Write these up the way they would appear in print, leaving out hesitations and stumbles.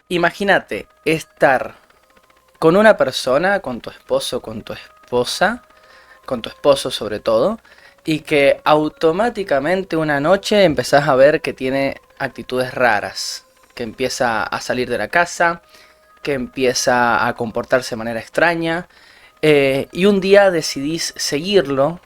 Imagínate estar con una persona, con tu esposo, con tu esposa, con tu esposo sobre todo, y que automáticamente una noche empezás a ver que tiene actitudes raras, que empieza a salir de la casa, que empieza a comportarse de manera extraña, y un día decidís seguirlo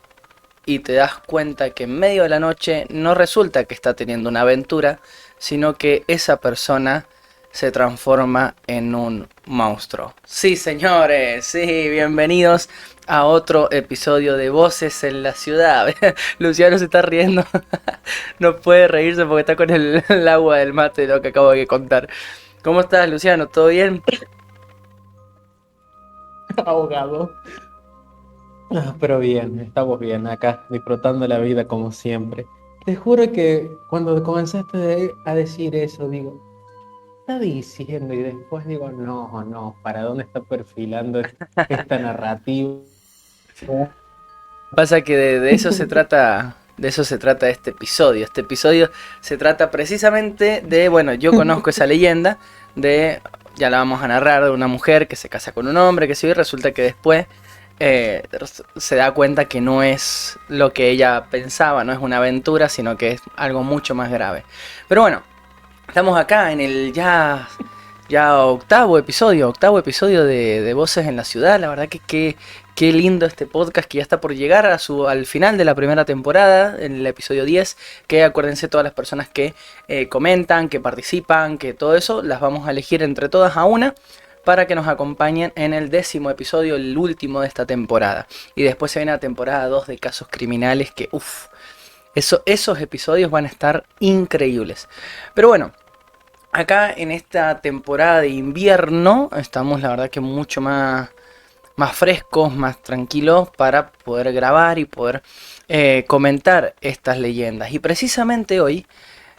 y te das cuenta que en medio de la noche no resulta que está teniendo una aventura, sino que esa persona se transforma en un monstruo. Sí, señores, sí, bienvenidos a otro episodio de Voces en la Ciudad. Luciano se está riendo, no puede reírse porque está con el agua del mate de lo que acabo de contar. ¿Cómo estás, Luciano? ¿Todo bien? Ahogado. Pero bien, estamos bien acá, disfrutando la vida como siempre. Te juro que cuando comenzaste a decir eso, digo, está diciendo, y después digo, no, no, ¿para dónde está perfilando esta narrativa? Pasa que de eso se trata, de eso se trata este episodio. Este episodio se trata precisamente de, bueno, yo conozco esa leyenda de, ya la vamos a narrar, de una mujer que se casa con un hombre, que sí, y resulta que después se da cuenta que no es lo que ella pensaba, no es una aventura, sino que es algo mucho más grave. Pero bueno, estamos acá en el ya octavo episodio de Voces en la Ciudad. La verdad que qué lindo este podcast que ya está por llegar al final de la primera temporada, en el episodio 10. Que acuérdense, todas las personas que comentan, que participan, que todo eso, las vamos a elegir entre todas a una para que nos acompañen en el 10.º episodio, el último de esta temporada. Y después se viene la temporada 2 de casos criminales que, uff, esos episodios van a estar increíbles. Pero bueno, acá en esta temporada de invierno estamos la verdad que mucho más frescos, más tranquilos para poder grabar y poder comentar estas leyendas. Y precisamente hoy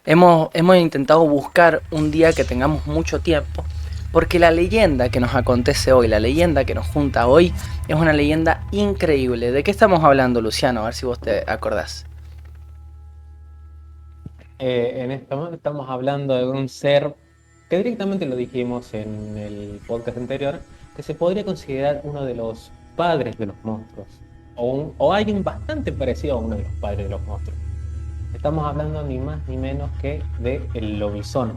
hemos intentado buscar un día que tengamos mucho tiempo, porque la leyenda que nos acontece hoy, la leyenda que nos junta hoy, es una leyenda increíble. ¿De qué estamos hablando, Luciano? A ver si vos te acordás. En este momento estamos hablando de un ser que directamente lo dijimos en el podcast anterior, que se podría considerar uno de los padres de los monstruos, o alguien bastante parecido a uno de los padres de los monstruos. Estamos hablando ni más ni menos que de el lobizón.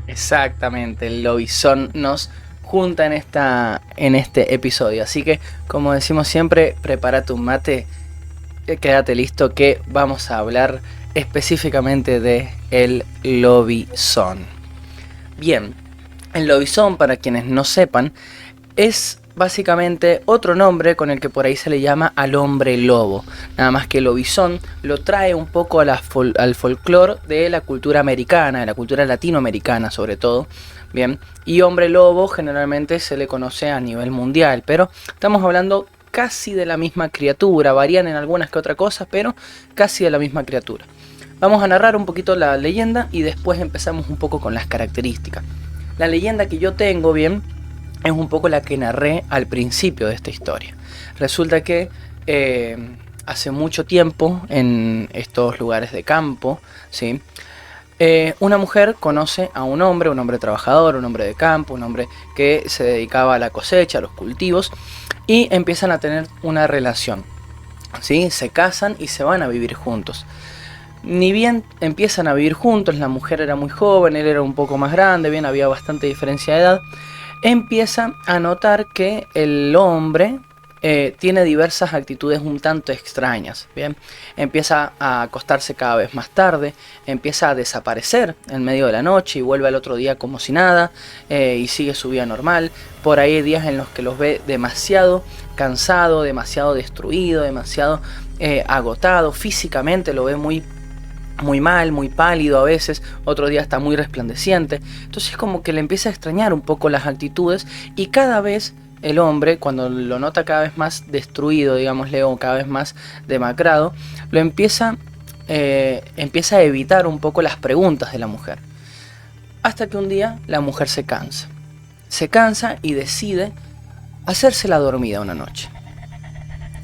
Exactamente, el lobizón nos junta en este episodio. Así que, como decimos siempre, prepara tu mate, quédate listo que vamos a hablar específicamente de el lobizón. Bien, el lobizón, para quienes no sepan, es básicamente otro nombre con el que por ahí se le llama al hombre lobo. Nada más que el lobizón lo trae un poco al folclore de la cultura americana, de la cultura latinoamericana sobre todo. Bien, y hombre lobo generalmente se le conoce a nivel mundial, pero estamos hablando casi de la misma criatura, varían en algunas que otras cosas, pero casi de la misma criatura. Vamos a narrar un poquito la leyenda y después empezamos un poco con las características. La leyenda que yo tengo, bien, es un poco la que narré al principio de esta historia. Resulta que hace mucho tiempo, en estos lugares de campo, ¿sí? Una mujer conoce a un hombre trabajador, un hombre de campo, un hombre que se dedicaba a la cosecha, a los cultivos, y empiezan a tener una relación, ¿sí? Se casan y se van a vivir juntos. Ni bien empiezan a vivir juntos, la mujer era muy joven, él era un poco más grande, bien, había bastante diferencia de edad. Empieza a notar que el hombre tiene diversas actitudes un tanto extrañas, ¿bien? Empieza a acostarse cada vez más tarde, empieza a desaparecer en medio de la noche y vuelve al otro día como si nada, y sigue su vida normal. Por ahí hay días en los que los ve demasiado cansado, demasiado destruido, demasiado agotado, físicamente lo ve muy mal, muy pálido a veces, otro día está muy resplandeciente. Entonces como que le empieza a extrañar un poco las actitudes y cada vez el hombre, cuando lo nota cada vez más destruido, digámosle, o cada vez más demacrado, lo empieza a evitar un poco las preguntas de la mujer. Hasta que un día la mujer se cansa. Se cansa y decide hacerse la dormida una noche.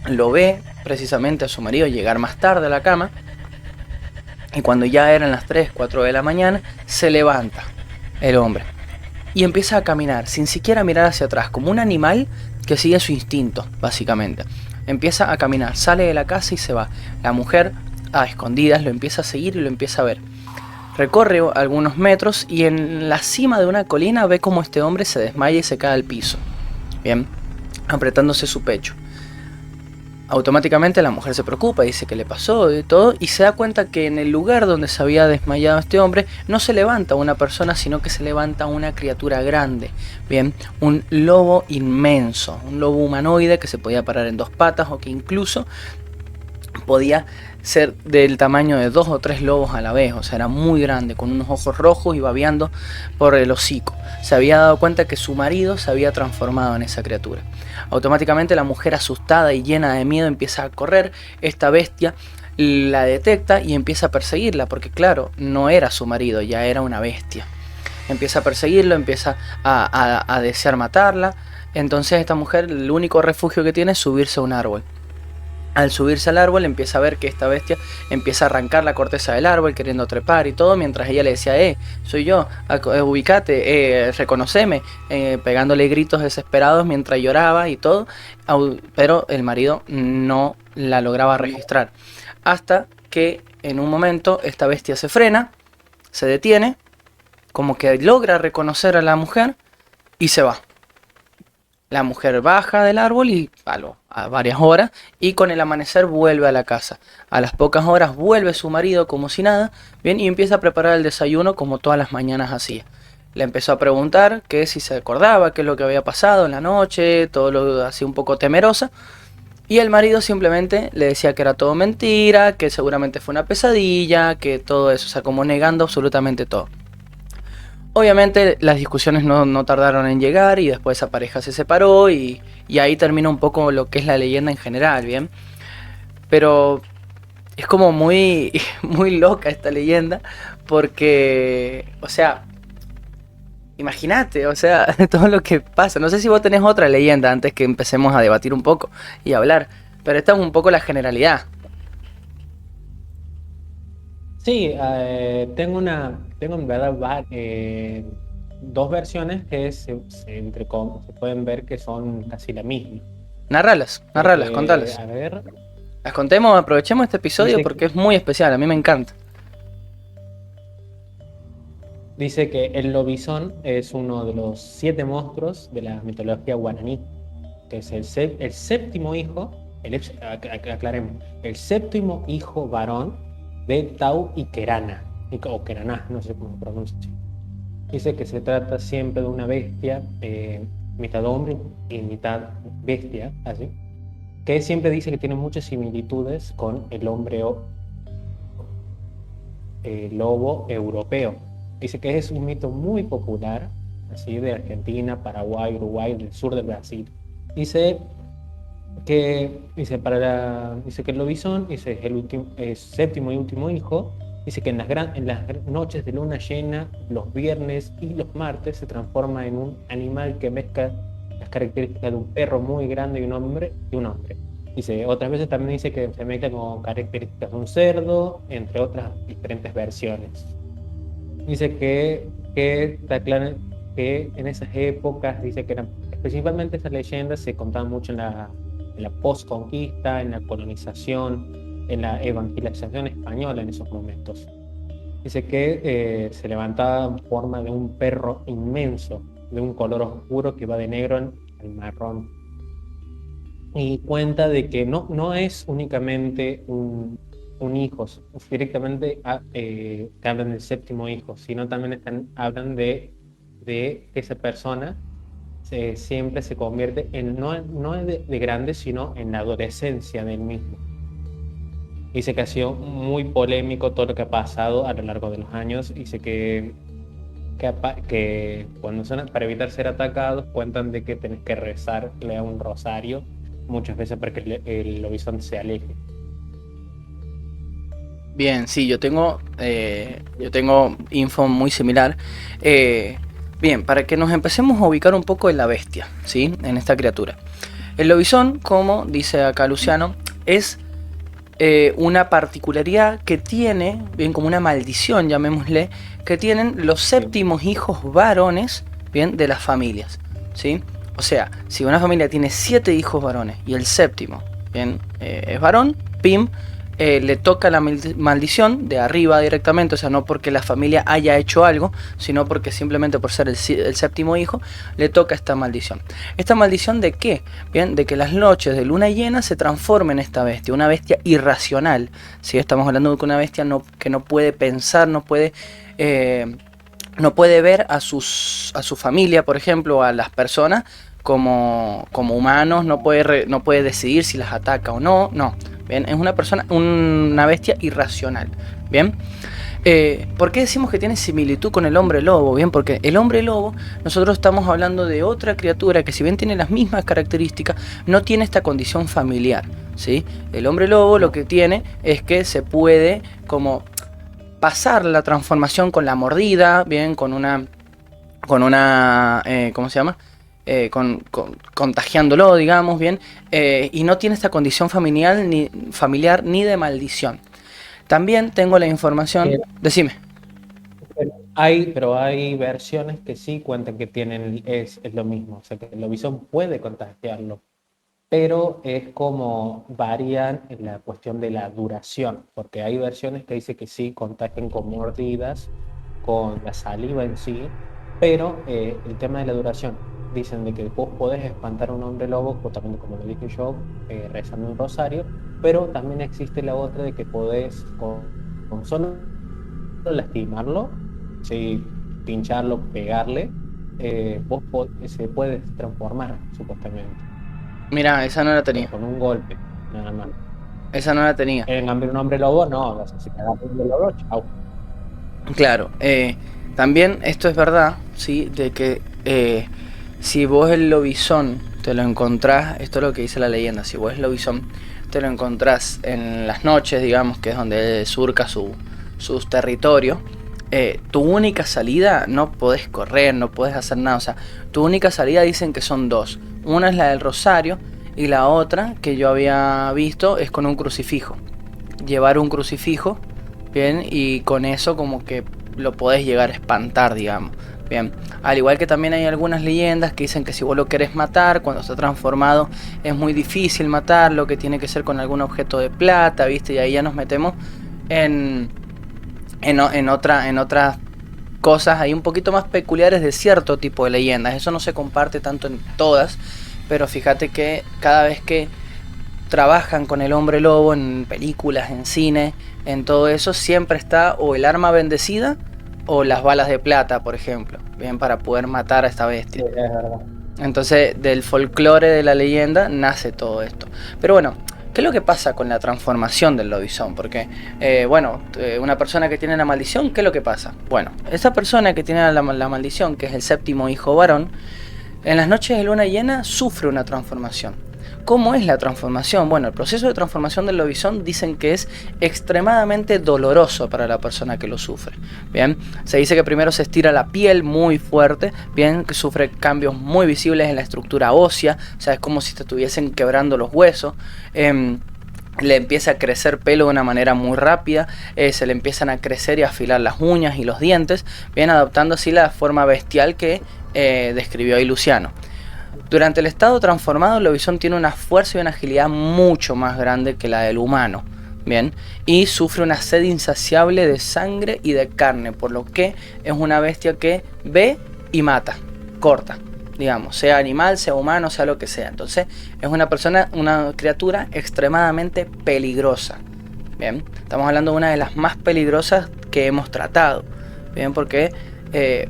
Lo ve precisamente a su marido llegar más tarde a la cama. Y cuando ya eran las 3, 4 de la mañana, se levanta. el hombre. Y empieza a caminar, sin siquiera mirar hacia atrás, como un animal que sigue su instinto, básicamente. Empieza a caminar, sale de la casa y se va. La mujer, a escondidas, lo empieza a seguir y lo empieza a ver. Recorre algunos metros y en la cima de una colina ve como este hombre se desmaya y se cae al piso. Bien, apretándose su pecho. Automáticamente la mujer se preocupa, dice que le pasó y todo, y se da cuenta que en el lugar donde se había desmayado este hombre no se levanta una persona, sino que se levanta una criatura grande, bien, un lobo inmenso, un lobo humanoide que se podía parar en 2 patas o que incluso podía ser del tamaño de 2 o 3 lobos a la vez, o sea, era muy grande, con unos ojos rojos y babeando por el hocico. Se había dado cuenta que su marido se había transformado en esa criatura. Automáticamente la mujer, asustada y llena de miedo, empieza a correr. Esta bestia la detecta y empieza a perseguirla, porque claro, no era su marido, ya era una bestia. Empieza a perseguirlo, empieza a desear matarla. Entonces esta mujer, el único refugio que tiene es subirse a un árbol. Al subirse al árbol empieza a ver que esta bestia empieza a arrancar la corteza del árbol queriendo trepar y todo, mientras ella le decía, soy yo, ubicate, reconoceme, pegándole gritos desesperados mientras lloraba y todo, pero el marido no la lograba registrar. Hasta que en un momento esta bestia se frena, se detiene, como que logra reconocer a la mujer y se va. La mujer baja del árbol y a varias horas, y con el amanecer vuelve a la casa. A las pocas horas vuelve su marido como si nada, bien, y empieza a preparar el desayuno como todas las mañanas hacía. Le empezó a preguntar que si se acordaba, qué es lo que había pasado en la noche, todo lo así un poco temerosa. Y el marido simplemente le decía que era todo mentira, que seguramente fue una pesadilla, que todo eso, o sea, como negando absolutamente todo. Obviamente las discusiones no tardaron en llegar y después esa pareja se separó y ahí termina un poco lo que es la leyenda en general, ¿bien? Pero es como muy, muy loca esta leyenda porque, o sea, imagínate, o sea, todo lo que pasa. No sé si vos tenés otra leyenda antes que empecemos a debatir un poco y hablar, pero esta es un poco la generalidad. Sí, tengo en verdad 2 versiones que se pueden ver que son casi la misma. Narralas, contalas. A ver, Las contemos, aprovechemos este episodio dice, porque es muy especial, a mí me encanta. dice que el lobizón es uno de los 7 monstruos de la mitología guaraní, que es el séptimo hijo, aclaremos, el séptimo hijo varón de Tau y Kerana, o Keraná, no sé cómo pronuncia. Dice que se trata siempre de una bestia, mitad hombre y mitad bestia, así, que siempre dice que tiene muchas similitudes con el hombre lobo europeo. Dice que es un mito muy popular, así, de Argentina, Paraguay, Uruguay, del sur del Brasil. Dice que el lobizón es el séptimo y último hijo. Dice que en las noches de luna llena, los viernes y los martes, se transforma en un animal que mezcla las características de un perro muy grande y un hombre. Dice, otras veces también dice que se mezcla con características de un cerdo, entre otras diferentes versiones. Dice que está claro que en esas épocas, dice que principalmente esas leyendas se contaban mucho en la postconquista, en la colonización, en la evangelización española en esos momentos. Dice que se levantaba en forma de un perro inmenso, de un color oscuro que va de negro al marrón. Y cuenta de que no es únicamente un hijo, directamente que hablan del séptimo hijo, sino también hablan de que esa persona siempre se convierte no de grande, sino en la adolescencia del mismo. Dice que ha sido muy polémico todo lo que ha pasado a lo largo de los años. Dice que cuando para evitar ser atacados, cuentan de que tenés que rezarle a un rosario muchas veces para que el lobizón se aleje. Bien, sí, yo tengo info muy similar. Bien, para que nos empecemos a ubicar un poco en la bestia, ¿sí? En esta criatura. El lobizón, como dice acá Luciano, es una particularidad que tiene, bien como una maldición, llamémosle, que tienen los séptimos hijos varones, bien, de las familias, ¿sí? O sea, si una familia tiene 7 hijos varones y el séptimo, bien, es varón, pim, le toca la maldición de arriba directamente, o sea, no porque la familia haya hecho algo, sino porque simplemente por ser el séptimo hijo, le toca esta maldición. ¿Esta maldición de qué? Bien, de que las noches de luna llena se transforme en esta bestia, una bestia irracional. ¿Sí? Estamos hablando de una bestia que no puede pensar, no puede ver a su familia, por ejemplo, a las personas como humanos, no puede decidir si las ataca o no, no. Bien, es una bestia irracional. Bien. ¿Por qué decimos que tiene similitud con el hombre lobo? Bien, porque el hombre lobo, nosotros estamos hablando de otra criatura que si bien tiene las mismas características, no tiene esta condición familiar, ¿sí? El hombre lobo lo que tiene es que se puede como pasar la transformación con la mordida, bien, ¿cómo se llama? Contagiándolo, digamos, bien, y no tiene esta condición familiar ni de maldición. También tengo la información, decime. Pero hay versiones que sí cuentan que es lo mismo, o sea que el lobizón puede contagiarlo, pero es como varían en la cuestión de la duración, porque hay versiones que dicen que sí contagian con mordidas, con la saliva en sí, pero el tema de la duración, dicen de que vos podés espantar a un hombre lobo, justamente como lo dije yo, rezando un rosario, pero también existe la otra de que podés con solo lastimarlo, sí, pincharlo, pegarle, se puede transformar, supuestamente. Mira, esa no la tenía. Con un golpe, nada más. Esa no la tenía. En cambio, un hombre lobo, no, o sea, si te agarra un hombre lobo, chau. Claro, también esto es verdad, ¿sí? De que si vos el lobizón te lo encontrás, esto es lo que dice la leyenda, si vos el lobizón te lo encontrás en las noches, digamos, que es donde surca sus territorios, tu única salida no podés correr, no podés hacer nada, o sea, tu única salida dicen que son dos. Una es la del rosario y la otra que yo había visto es con un crucifijo. Llevar un crucifijo, bien, y con eso como que lo podés llegar a espantar, digamos. Bien, al igual que también hay algunas leyendas que dicen que si vos lo querés matar, cuando está transformado es muy difícil matarlo, que tiene que ser con algún objeto de plata, ¿viste? Y ahí ya nos metemos en, en otras cosas ahí un poquito más peculiares de cierto tipo de leyendas. Eso no se comparte tanto en todas, pero fíjate que cada vez que trabajan con el hombre lobo en películas, en cine, en todo eso, siempre está o el arma bendecida o las balas de plata, por ejemplo, bien, para poder matar a esta bestia. Sí, es verdad. Entonces, del folclore de la leyenda nace todo esto. Pero bueno, ¿qué es lo que pasa con la transformación del lobizón? Porque, una persona que tiene la maldición, ¿qué es lo que pasa? Bueno, esa persona que tiene la maldición, que es el séptimo hijo varón, en las noches de luna llena sufre una transformación. ¿Cómo es la transformación? Bueno, el proceso de transformación del lobizón dicen que es extremadamente doloroso para la persona que lo sufre. Bien, se dice que primero se estira la piel muy fuerte, bien, que sufre cambios muy visibles en la estructura ósea, o sea, es como si te estuviesen quebrando los huesos. Le empieza a crecer pelo de una manera muy rápida, se le empiezan a crecer y afilar las uñas y los dientes, bien, adoptando así la forma bestial que describió ahí Luciano. Durante el estado transformado, el lobizón tiene una fuerza y una agilidad mucho más grande que la del humano, bien, y sufre una sed insaciable de sangre y de carne, por lo que es una bestia que ve y mata, corta, digamos, sea animal, sea humano, sea lo que sea. Entonces, es una criatura extremadamente peligrosa, bien. Estamos hablando de una de las más peligrosas que hemos tratado, bien, porque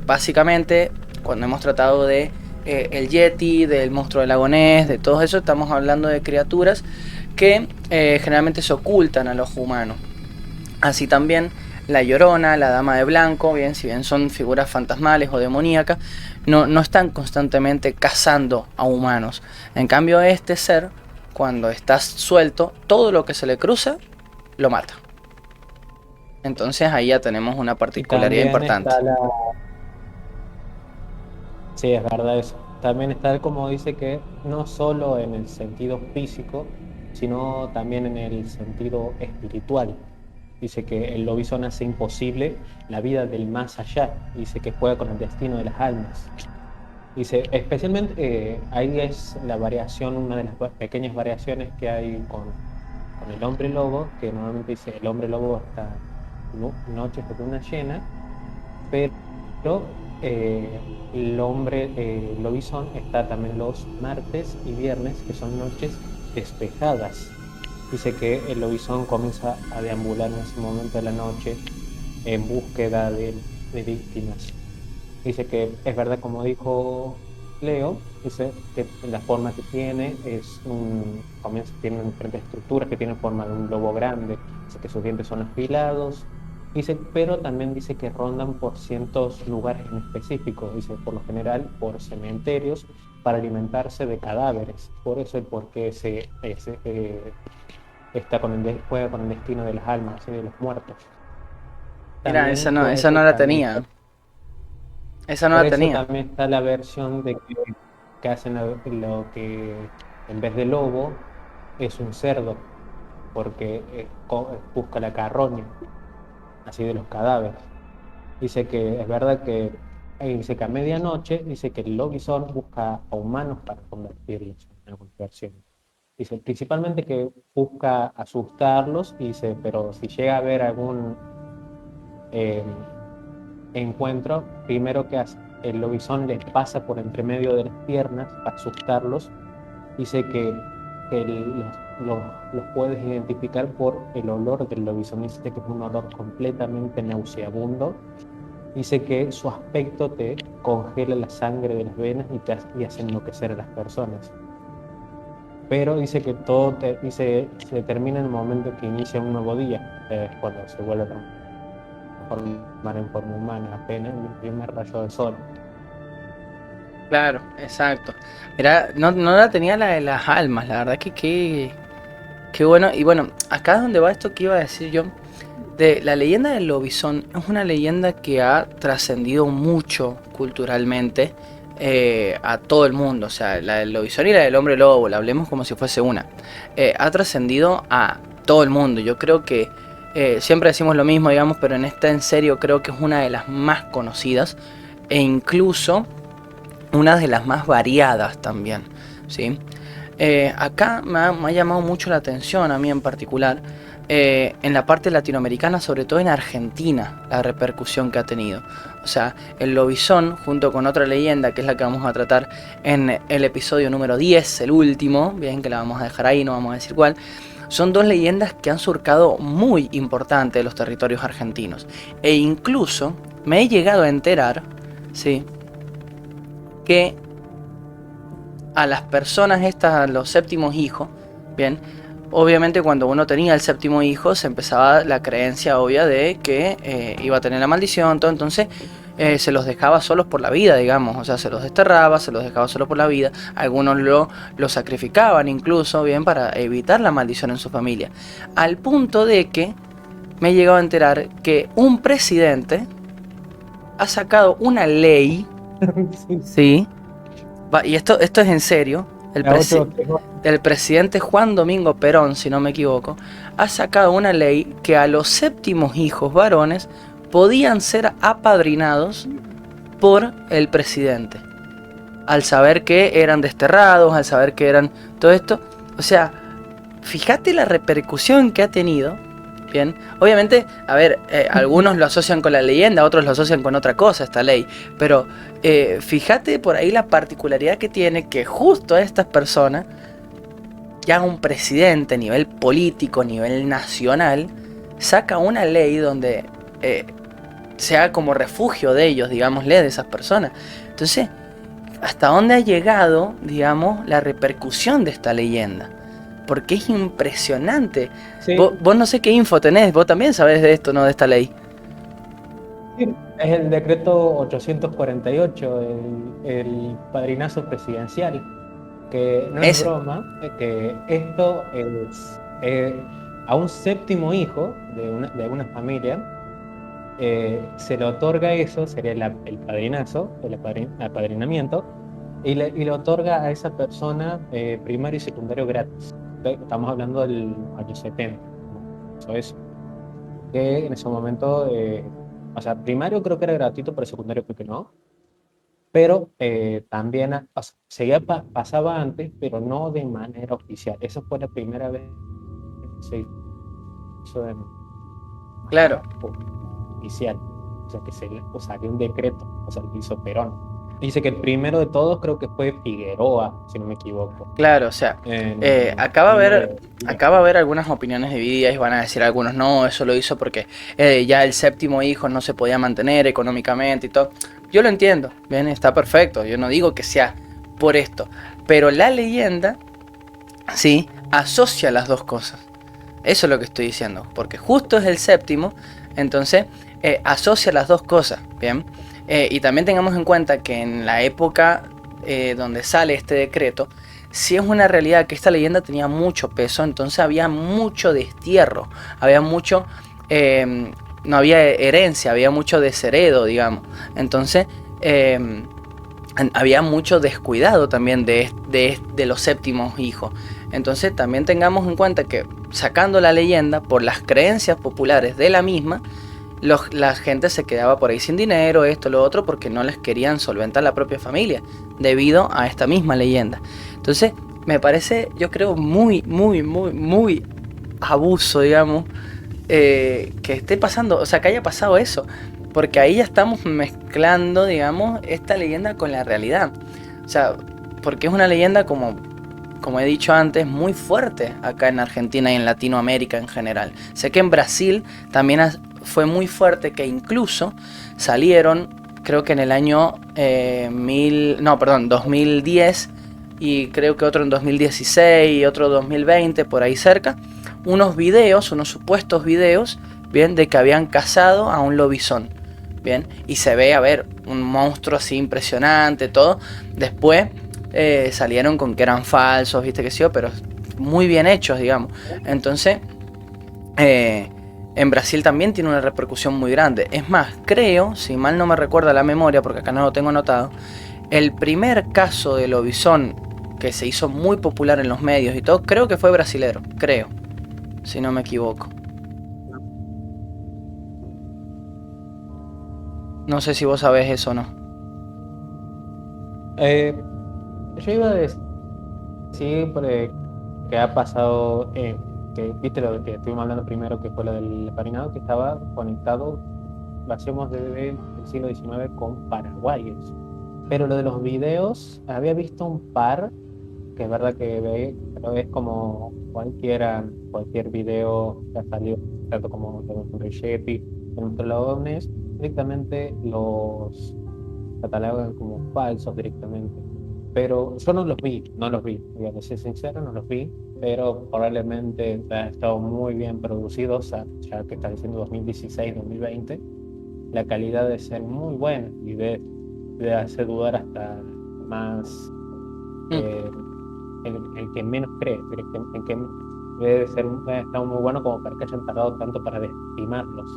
básicamente cuando hemos tratado de el Yeti, del monstruo del lago Ness, de todo eso, estamos hablando de criaturas que generalmente se ocultan al ojo humano. Así también la Llorona, la Dama de Blanco, bien, si bien son figuras fantasmales o demoníacas, no están constantemente cazando a humanos. En cambio, este ser, cuando está suelto, todo lo que se le cruza, lo mata. Entonces ahí ya tenemos una particularidad importante. Sí, es verdad eso. También está como dice que no solo en el sentido físico, sino también en el sentido espiritual. Dice que el lobizón hace imposible la vida del más allá. Dice que juega con el destino de las almas. Dice, especialmente ahí es la variación, una de las pequeñas variaciones que hay con el hombre lobo, que normalmente dice el hombre lobo está noches de luna llena, pero el hombre lobizón está también los martes y viernes, que son noches despejadas. Dice que el lobizón comienza a deambular en ese momento de la noche en búsqueda de víctimas. Dice que es verdad, como dijo Leo, dice que la forma que tiene tiene diferentes estructuras, que tiene forma de un lobo grande, dice que sus dientes son afilados, dice, pero también dice que rondan por ciertos lugares en específico, dice, por lo general por cementerios, para alimentarse de cadáveres. Por eso el por qué juega con el destino de las almas y de los muertos. Mira, También esa no la tenía. Esa no por la eso tenía. también está la versión de que hacen lo que en vez de lobo es un cerdo, porque busca la carroña, así de los cadáveres. Dice que es verdad que, dice que a medianoche, dice que el lobizón busca a humanos para convertirlos en algunas versiones. Dice principalmente que busca asustarlos, y dice, pero si llega a haber algún eh, encuentro, primero que hace, el lobizón les pasa por entre medio de las piernas para asustarlos. Dice que los puedes identificar por el olor del lobizón. Dice que es un olor completamente nauseabundo. Dice que su aspecto te congela la sangre de las venas y hace enloquecer a las personas. Pero dice que se termina en el momento que inicia un nuevo día, cuando se vuelve a transformar en forma humana, apenas en el primer rayo del sol. Claro, exacto. Mira, no la tenía la de las almas, la verdad que qué bueno. Y bueno, acá es donde va esto que iba a decir yo. De la leyenda del lobizón es una leyenda que ha trascendido mucho culturalmente a todo el mundo. O sea, la del lobizón y la del hombre lobo, la hablemos como si fuese una. Ha trascendido a todo el mundo. Yo creo que siempre decimos lo mismo, digamos, pero en esta en serio creo que es una de las más conocidas e incluso una de las más variadas también, ¿sí? Acá me ha llamado mucho la atención, a mí en particular, en la parte latinoamericana, sobre todo en Argentina, la repercusión que ha tenido. O sea, el lobizón, junto con otra leyenda, que es la que vamos a tratar en el episodio número 10, el último, bien, que la vamos a dejar ahí, no vamos a decir cuál, son dos leyendas que han surcado muy importante de los territorios argentinos. E incluso me he llegado a enterar, ¿sí?, que a las personas estas, a los séptimos hijos, bien, obviamente cuando uno tenía el séptimo hijo se empezaba la creencia obvia de que iba a tener la maldición, todo, entonces se los dejaba solos por la vida, digamos, o sea, se los desterraba, se los dejaba solos por la vida, algunos lo sacrificaban incluso, bien, para evitar la maldición en su familia, al punto de que me he llegado a enterar que un presidente ha sacado una ley, Sí. sí, y esto es en serio. El presidente Juan Domingo Perón, si no me equivoco, ha sacado una ley que a los séptimos hijos varones podían ser apadrinados por el presidente. Al saber que eran desterrados, al saber que eran todo esto. O sea, fíjate la repercusión que ha tenido. Bien, obviamente, a ver, algunos lo asocian con la leyenda, otros lo asocian con otra cosa, esta ley. Pero fíjate por ahí la particularidad que tiene que justo a estas personas, ya un presidente a nivel político, a nivel nacional, saca una ley donde sea como refugio de ellos, digámosle, de esas personas. Entonces, ¿hasta dónde ha llegado, digamos, la repercusión de esta leyenda? Porque es impresionante. Sí, Vos no sé qué info tenés, vos también sabés de esto, ¿no? De esta ley. sí, es el decreto 848, el padrinazo presidencial, que no es Ese. broma, que esto es a un séptimo hijo de una familia, se le otorga eso, sería el padrinazo, el apadrinamiento, y le otorga a esa persona primario y secundario gratis. estamos hablando del año 70, ¿no? Eso, que en ese momento, o sea, primario creo que era gratuito, pero secundario creo que no. Pero también o sea, pasaba antes, pero no de manera oficial. Esa fue la primera vez que se hizo de Claro, manera oficial. O sea, que salió un decreto, o sea, lo hizo Perón. Dice que el primero de todos creo que fue Figueroa, si no me equivoco, claro, o sea, en acaba de haber, 1910. acaba de haber algunas opiniones divididas y van a decir algunos no, eso lo hizo porque ya el séptimo hijo no se podía mantener económicamente y todo. Yo lo entiendo, bien, está perfecto, yo no digo que sea por esto, pero la leyenda, sí, asocia las dos cosas. Eso es lo que estoy diciendo, porque justo es el séptimo, entonces asocia las dos cosas, ¿bien? Y también tengamos en cuenta que en la época donde sale este decreto, sí es una realidad que esta leyenda tenía mucho peso, entonces había mucho destierro, había mucho, no había herencia, había mucho desheredo, digamos. Entonces, había mucho descuidado también de los séptimos hijos. Entonces también tengamos en cuenta que sacando la leyenda por las creencias populares de la misma, la gente se quedaba por ahí sin dinero, esto, lo otro, porque no les querían solventar la propia familia debido a esta misma leyenda. Entonces me parece, yo creo, muy abuso, digamos, que esté pasando, o sea, que haya pasado eso, porque ahí ya estamos mezclando, digamos, esta leyenda con la realidad. O sea, porque es una leyenda como he dicho antes, muy fuerte acá en Argentina y en Latinoamérica en general. Sé que en Brasil también fue muy fuerte, que incluso salieron, creo que en el año 2010 y creo que otro en 2016 y otro 2020, por ahí cerca, unos videos, unos supuestos videos, bien, de que habían cazado a un lobizón, bien, y se ve, a ver, un monstruo así impresionante, todo. Después salieron con que eran falsos, viste que sí, pero muy bien hechos, digamos. Entonces, en Brasil también tiene una repercusión muy grande. Es más, creo, si mal no me recuerda la memoria, porque acá no lo tengo anotado, el primer caso de lobizón que se hizo muy popular en los medios y todo, creo que fue brasilero, creo, si no me equivoco. No sé si vos sabés eso o no. Eh, yo iba a decir que ha pasado, que viste lo que estuvimos hablando primero, que fue lo del Parinado, que estaba conectado, lo hacemos desde el siglo XIX con paraguayos. Pero lo de los videos, había visto un par, que es verdad que pero es como cualquier video que ha salido, tanto como de Yeti, en otros lados, directamente los catalogan como falsos directamente. Pero yo no los vi, voy a ser sincero, no los vi, pero probablemente han estado muy bien producidos, o sea, ya que está diciendo 2016, 2020, la calidad debe ser muy buena y de hacer dudar hasta más Mm. eh, el que menos cree, el que debe estar muy bueno como para que hayan tardado tanto para desestimarlos.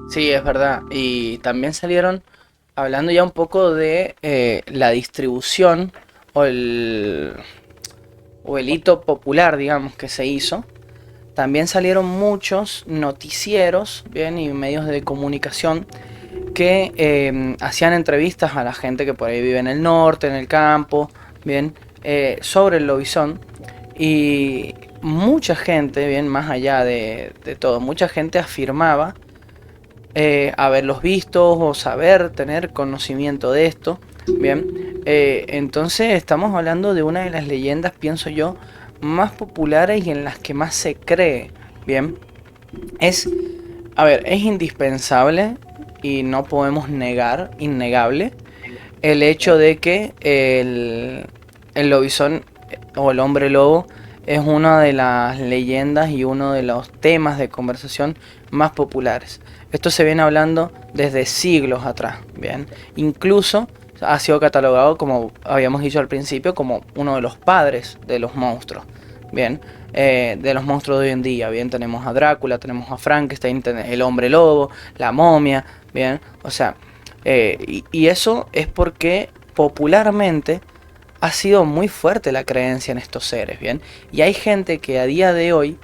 Sí, es verdad. Y también salieron hablando ya un poco de la distribución o el hito popular, digamos, que se hizo. También salieron muchos noticieros, bien, y medios de comunicación que hacían entrevistas a la gente que por ahí vive en el norte, en el campo, bien, sobre el lobizón. Y mucha gente, bien, más allá de todo, mucha gente afirmaba haberlos visto o saber, tener conocimiento de esto. Bien, entonces estamos hablando de una de las leyendas, pienso yo, más populares y en las que más se cree. Bien, es, a ver, es indispensable y no podemos negar, innegable, el hecho de que el lobizón o el hombre lobo es una de las leyendas y uno de los temas de conversación más populares. Esto se viene hablando desde siglos atrás, bien. Incluso ha sido catalogado, como habíamos dicho al principio, como uno de los padres de los monstruos, bien. De los monstruos de hoy en día, bien. Tenemos a Drácula, tenemos a Frankenstein, el hombre lobo, la momia, bien. O sea, y eso es porque popularmente ha sido muy fuerte la creencia en estos seres, ¿bien? Y hay gente que a día de hoy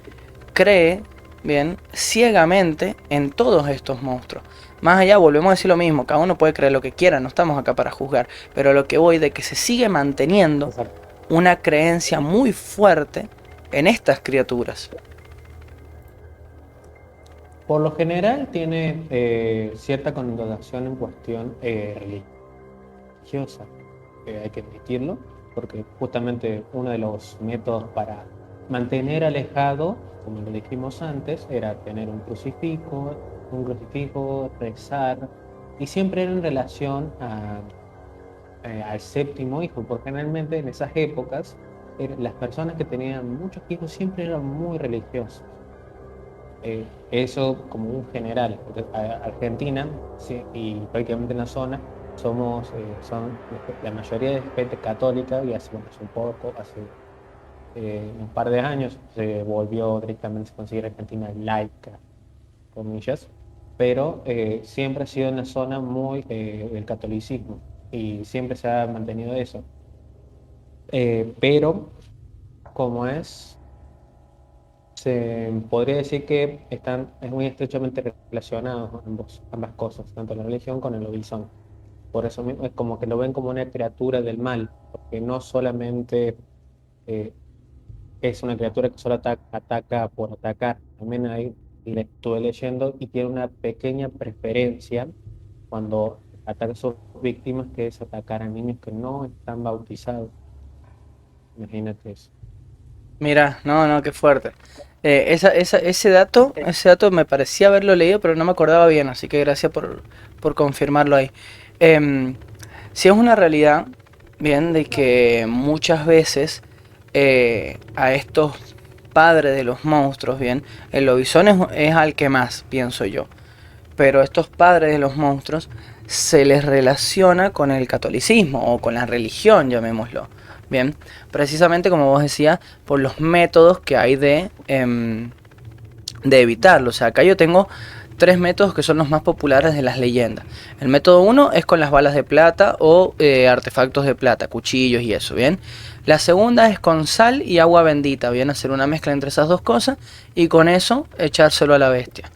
cree, ¿bien? Ciegamente en todos estos monstruos. Más allá, volvemos a decir lo mismo, cada uno puede creer lo que quiera, no estamos acá para juzgar, pero lo que voy de que se sigue manteniendo Exacto. una creencia muy fuerte en estas criaturas. Por lo general tiene cierta connotación en cuestión religiosa, hay que admitirlo, porque justamente uno de los métodos para mantener alejado, como lo dijimos antes, era tener un crucifijo, rezar, y siempre era en relación al séptimo hijo, porque generalmente en esas épocas las personas que tenían muchos hijos siempre eran muy religiosas. Eso como un general, porque Argentina sí, y prácticamente en la zona son la mayoría de gente católica y hace, bueno, hace un par de años se volvió directamente, se considera Argentina laica, comillas, pero siempre ha sido una zona muy del catolicismo y siempre se ha mantenido eso. Pero como se podría decir que están es muy estrechamente relacionados ambas cosas, tanto la religión con el lobizón. Por eso mismo es como que lo ven como una criatura del mal, porque no solamente eh, es una criatura que solo ataca por atacar, también ahí le estuve leyendo y tiene una pequeña preferencia cuando ataca a sus víctimas, que es atacar a niños que no están bautizados. Imagínate eso. Mira, no, no, qué fuerte. Ese dato me parecía haberlo leído, pero no me acordaba bien, así que gracias por confirmarlo ahí. Em, sí es una realidad, bien, de que muchas veces a estos padres de los monstruos, bien, el lobizón es al que más, pienso yo, pero estos padres de los monstruos se les relaciona con el catolicismo o con la religión, llamémoslo. Bien, precisamente como vos decías, por los métodos que hay de evitarlo. O sea, acá yo tengo tres métodos que son los más populares de las leyendas. El método uno es con las balas de plata o artefactos de plata, cuchillos y eso, ¿bien? La segunda es con sal y agua bendita, ¿bien? Hacer una mezcla entre esas dos cosas y con eso echárselo a la bestia.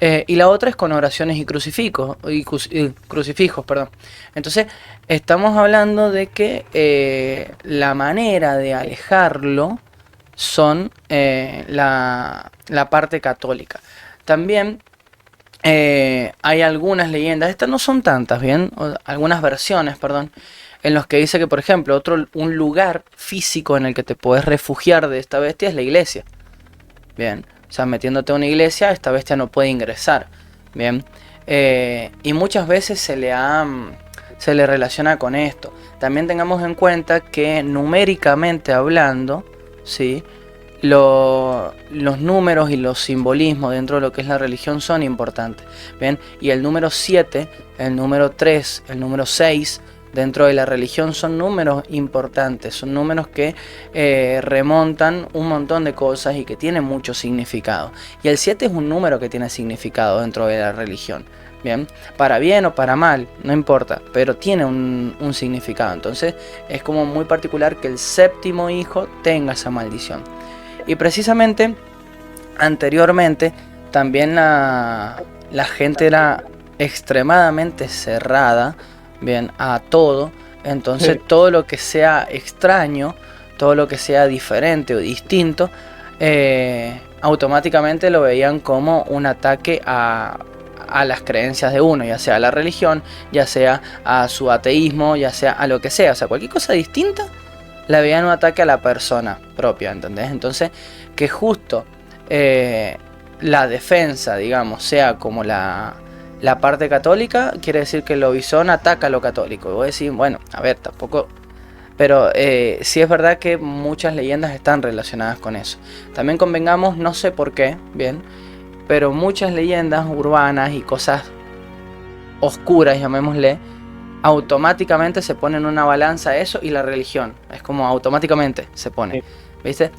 Y la otra es con oraciones y crucifijos, perdón. Entonces, estamos hablando de que la manera de alejarlo son la parte católica. También hay algunas leyendas, estas no son tantas, ¿bien? Algunas versiones, perdón, en los que dice que, por ejemplo, un lugar físico en el que te puedes refugiar de esta bestia es la iglesia. Bien, o sea, metiéndote a una iglesia, esta bestia no puede ingresar. Bien, y muchas veces se le relaciona con esto. También tengamos en cuenta que numéricamente hablando, ¿sí? Los números y los simbolismos dentro de lo que es la religión son importantes. Bien, y el número 7, el número 3, el número 6 dentro de la religión son números importantes, son números que remontan un montón de cosas y que tienen mucho significado. Y el 7 es un número que tiene significado dentro de la religión. Bien, para bien o para mal, no importa, pero tiene un significado. Entonces es como muy particular que el séptimo hijo tenga esa maldición. Y precisamente anteriormente también la gente era extremadamente cerrada, bien, a todo. Entonces Sí. todo lo que sea extraño, todo lo que sea diferente o distinto, automáticamente lo veían como un ataque a las creencias de uno, ya sea a la religión, ya sea a su ateísmo, ya sea a lo que sea. O sea, cualquier cosa distinta la veían un ataque a la persona propia, ¿entendés? Entonces, que justo la defensa, digamos, sea como la parte católica, quiere decir que el lobizón ataca a lo católico. Y vos decís, bueno, a ver, tampoco... Pero sí es verdad que muchas leyendas están relacionadas con eso. También convengamos, no sé por qué, bien, pero muchas leyendas urbanas y cosas oscuras, llamémosle, automáticamente se pone en una balanza eso y la religión. Es como automáticamente se pone, Sí. ¿viste?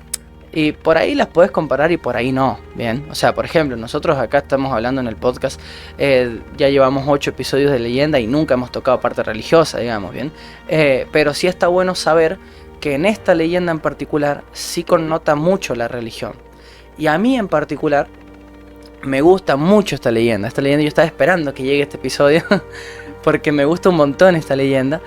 Y por ahí las puedes comparar y por ahí no, ¿bien? O sea, por ejemplo, nosotros acá estamos hablando en el podcast, ya llevamos 8 episodios de leyenda y nunca hemos tocado parte religiosa, digamos, ¿bien? Pero sí está bueno saber que en esta leyenda en particular sí connota mucho la religión. Y a mí en particular me gusta mucho esta leyenda. Esta leyenda yo estaba esperando que llegue este episodio porque me gusta un montón esta leyenda.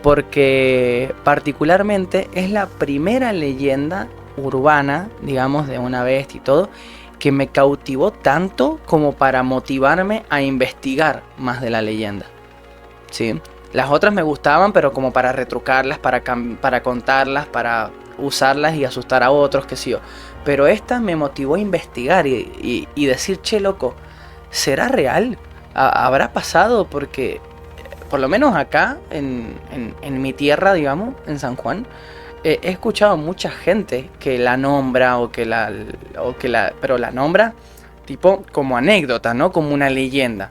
Porque particularmente es la primera leyenda urbana, digamos, de una bestia y todo, que me cautivó tanto como para motivarme a investigar más de la leyenda. ¿Sí? Las otras me gustaban, pero como para retrucarlas, para contarlas, para usarlas y asustar a otros, qué sé yo. Pero esta me motivó a investigar y decir, che, loco, ¿será real? ¿Habrá pasado? Porque por lo menos acá, en mi tierra, digamos, en San Juan, he escuchado mucha gente que la nombra pero la nombra tipo como anécdota, ¿no? Como una leyenda.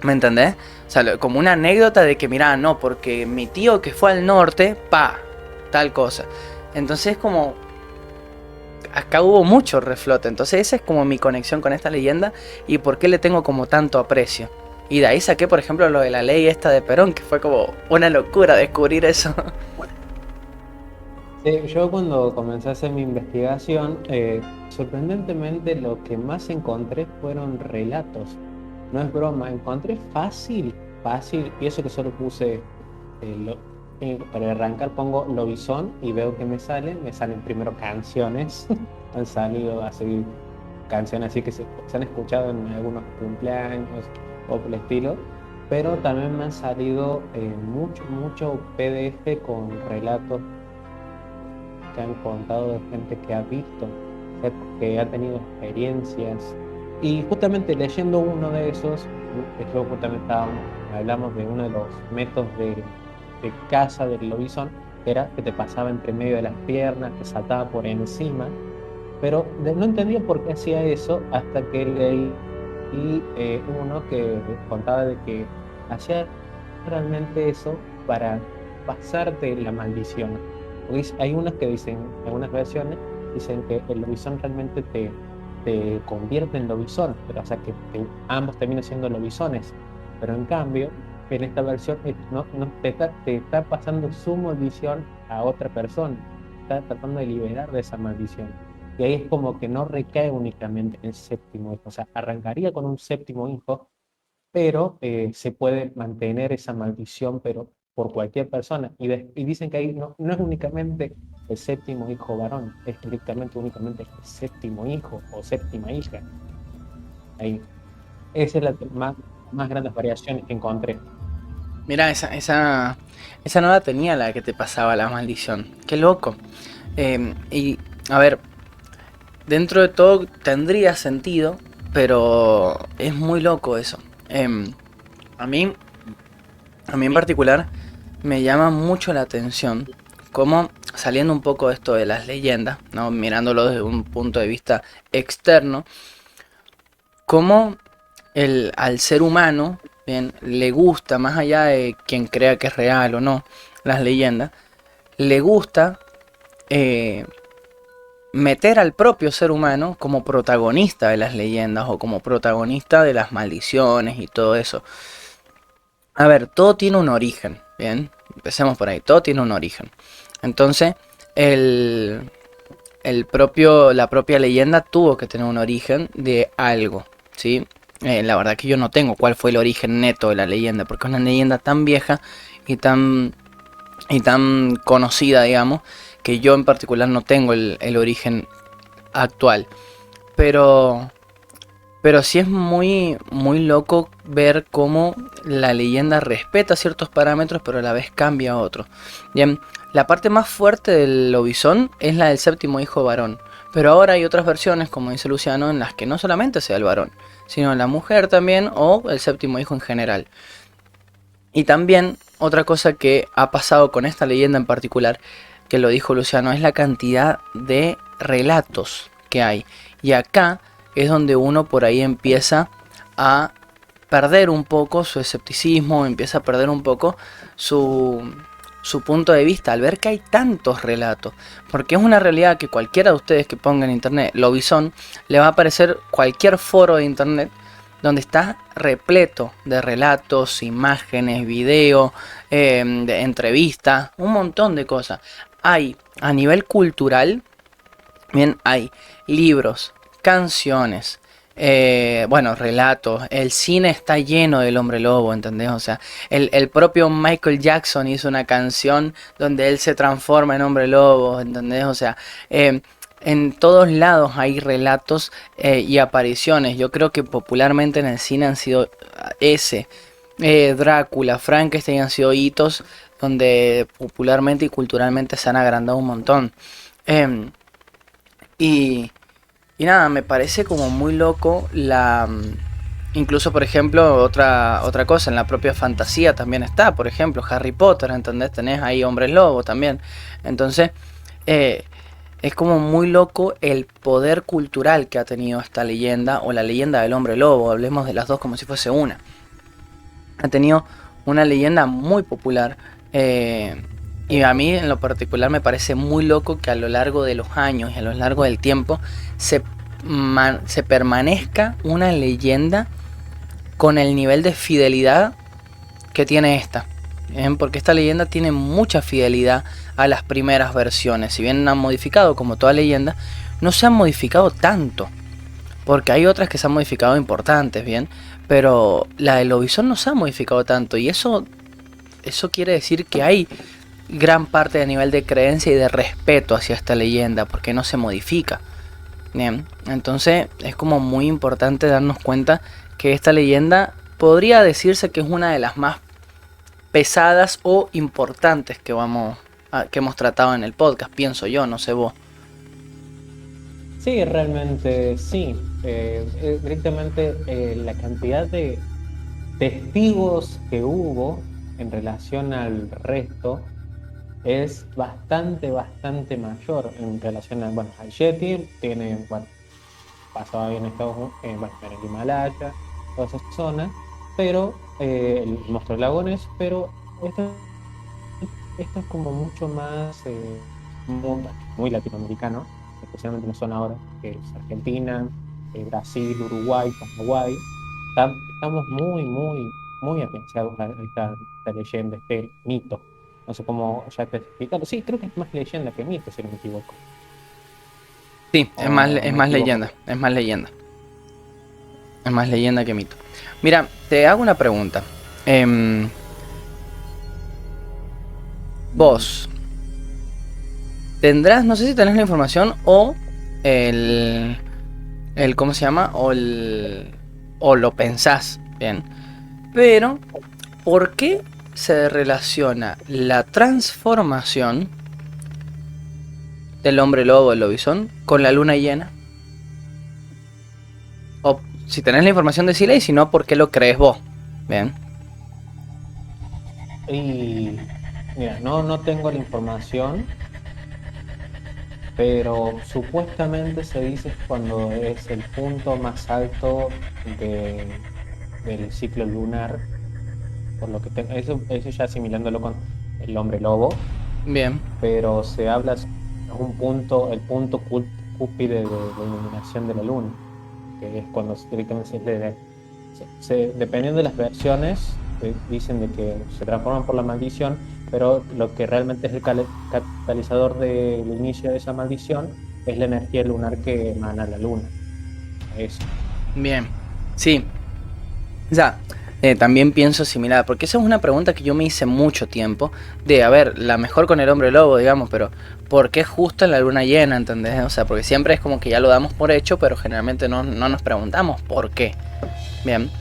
¿Me entendés? O sea, como una anécdota de que, mirá, no, porque mi tío que fue al norte, tal cosa. Entonces como, acá hubo mucho reflote. Entonces esa es como mi conexión con esta leyenda y por qué le tengo como tanto aprecio. Y de ahí saqué, por ejemplo, lo de la ley esta de Perón, que fue como una locura descubrir eso. Sí, yo cuando comencé a hacer mi investigación, sorprendentemente lo que más encontré fueron relatos. No es broma, encontré fácil, y eso que solo puse, para arrancar pongo Lobizón y veo que me salen primero canciones, han salido así canciones así que se han escuchado en algunos cumpleaños o por el estilo, pero también me han salido mucho PDF con relatos que han contado de gente que ha visto, que ha tenido experiencias. Y justamente leyendo uno de esos, yo justamente hablamos de uno de los métodos de caza del lobizón, que era que te pasaba entre medio de las piernas, te saltaba por encima, pero no entendía por qué hacía eso hasta que leí uno que contaba de que hacía realmente eso para pasarte la maldición. Hay unas que dicen, algunas versiones dicen que el lobizón realmente te convierte en lobizón, pero o sea que ambos terminan siendo lobizones, pero en cambio en esta versión no te está pasando su maldición a otra persona, está tratando de liberar de esa maldición. Y ahí es como que no recae únicamente en el séptimo hijo, o sea, arrancaría con un séptimo hijo, pero se puede mantener esa maldición, pero por cualquier persona. Y dicen que ahí no es únicamente el séptimo hijo varón, es directamente únicamente el séptimo hijo o séptima hija. Ahí. Esa es la más grandes variaciones que encontré. Mira, esa no la tenía la que te pasaba la maldición. Qué loco. Y, a ver, dentro de todo tendría sentido, pero es muy loco eso. A mí, a mí en particular, me llama mucho la atención cómo, saliendo un poco de esto de las leyendas, ¿no? Mirándolo desde un punto de vista externo, cómo al ser humano, bien, le gusta, más allá de quien crea que es real o no, las leyendas, le gusta eh, meter al propio ser humano como protagonista de las leyendas o como protagonista de las maldiciones y todo eso. A ver, todo tiene un origen, bien, empecemos por ahí, todo tiene un origen. Entonces, el, la propia leyenda tuvo que tener un origen de algo, ¿sí? La verdad que yo no tengo cuál fue el origen neto de la leyenda, porque es una leyenda tan vieja y tan conocida, digamos, que yo en particular no tengo el origen actual. Pero, pero sí es muy loco ver cómo la leyenda respeta ciertos parámetros, pero a la vez cambia otros. Bien, la parte más fuerte del lobizón es la del séptimo hijo varón. Pero ahora hay otras versiones, como dice Luciano, en las que no solamente sea el varón, sino la mujer también o el séptimo hijo en general. Y también otra cosa que ha pasado con esta leyenda en particular, que lo dijo Luciano, es la cantidad de relatos que hay. Y acá es donde uno por ahí empieza a perder un poco su escepticismo, empieza a perder un poco su su punto de vista al ver que hay tantos relatos, porque es una realidad que cualquiera de ustedes que ponga en internet Lobizón, le va a aparecer cualquier foro de internet donde está repleto de relatos, imágenes, videos, de entrevistas, un montón de cosas. Hay a nivel cultural, bien, hay libros, canciones, bueno, relatos. El cine está lleno del hombre lobo, ¿entendés? O sea, el propio Michael Jackson hizo una canción donde él se transforma en hombre lobo, ¿entendés? O sea, en todos lados hay relatos y apariciones. Yo creo que popularmente en el cine han sido ese, Drácula, Frankenstein han sido hitos donde popularmente y culturalmente se han agrandado un montón. Em, y, y nada, me parece como muy loco incluso, por ejemplo, otra cosa, en la propia fantasía también está, por ejemplo, Harry Potter, ¿entendés? Tenés ahí hombres lobo también. Entonces, eh, es como muy loco el poder cultural que ha tenido esta leyenda, o la leyenda del hombre lobo, hablemos de las dos como si fuese una. Ha tenido una leyenda muy popular, y a mí en lo particular me parece muy loco que a lo largo de los años y a lo largo del tiempo se, se permanezca una leyenda con el nivel de fidelidad que tiene esta. ¿Bien? Porque esta leyenda tiene mucha fidelidad a las primeras versiones. Si bien han modificado como toda leyenda, no se han modificado tanto. Porque hay otras que se han modificado importantes, ¿bien? Pero la de Lobizón no se ha modificado tanto. Y eso quiere decir que hay gran parte de nivel de creencia y de respeto hacia esta leyenda. Porque no se modifica. Bien, entonces es como muy importante darnos cuenta que esta leyenda podría decirse que es una de las más pesadas o importantes que que hemos tratado en el podcast, pienso yo, no sé vos. Sí, realmente sí. Directamente la cantidad de testigos que hubo en relación al resto es bastante mayor en relación a, bueno, al Yeti. Tiene, bueno, pasaba ahí en Estados Unidos, bueno, en el Himalaya, toda esa zona, pero el monstruo de lagones, pero esto es como mucho más muy latinoamericano, especialmente en la zona ahora, que es Argentina, Brasil, Uruguay, Paraguay. Estamos muy afianzados a esta leyenda, este mito. No sé cómo ya te explicarlo. Sí, creo que es más leyenda que mito, si no me equivoco. Sí, O es me más equivoco. leyenda, es más leyenda. Es más leyenda que mito. Mira, te hago una pregunta. Em, vos, tendrás, no sé si tenés la información o el, ¿cómo se llama? O lo pensás, bien. Pero, ¿por qué se relaciona la transformación del hombre lobo, el lobizón, con la luna llena? O si tenés la información, decila, y si no, ¿por qué lo crees vos? Bien. Y mira, no tengo la información, pero supuestamente se dice que cuando es el punto más alto de- del ciclo lunar, por lo que eso ya asimilándolo con el hombre lobo, Bien. pero se habla es un punto, el punto cúspide de la iluminación de la luna, que es cuando directamente dependiendo de las versiones, dicen de que se transforman por la maldición, pero lo que realmente es el catalizador del inicio de esa maldición es la energía lunar que emana la luna. Eso. Bien. Sí. Ya. También pienso similar, porque esa es una pregunta que yo me hice mucho tiempo, de, a ver, la mejor con el hombre lobo, digamos, pero ¿por qué justo en la luna llena, entendés? O sea, porque siempre es como que ya lo damos por hecho, pero generalmente no nos preguntamos por qué. Bien.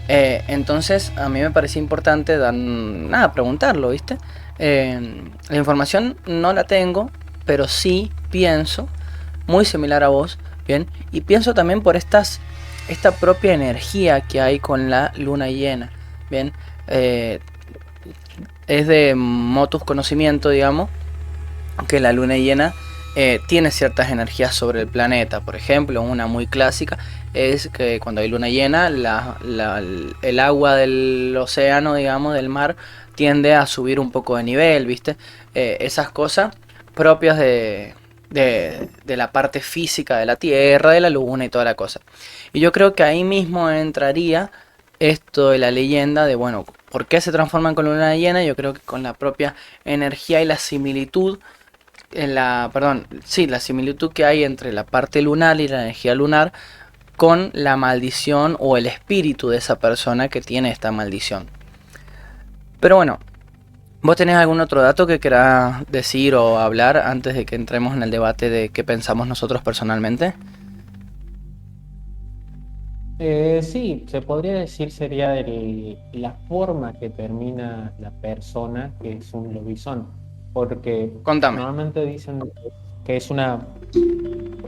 Entonces, a mí me parece importante nada, preguntarlo, ¿viste? La información no la tengo, pero sí pienso, muy similar a vos, ¿bien? Y pienso también por esta propia energía que hay con la luna llena, ¿bien? Eh, es de motus conocimiento, digamos, que la luna llena tiene ciertas energías sobre el planeta. Por ejemplo, una muy clásica es que cuando hay luna llena, el agua del océano, digamos, del mar, tiende a subir un poco de nivel, ¿viste? Esas cosas propias de la parte física de la Tierra, de la Luna y toda la cosa. Y yo creo que ahí mismo entraría esto de la leyenda de, bueno, ¿por qué se transforman con luna llena? Yo creo que con la propia energía y la similitud, perdón, sí, la similitud que hay entre la parte lunar y la energía lunar con la maldición o el espíritu de esa persona que tiene esta maldición. Pero bueno, ¿vos tenés algún otro dato que querás decir o hablar antes de que entremos en el debate de qué pensamos nosotros personalmente? Sí, se podría decir sería la forma que termina la persona que es un lobizón, porque Contame. normalmente dicen que es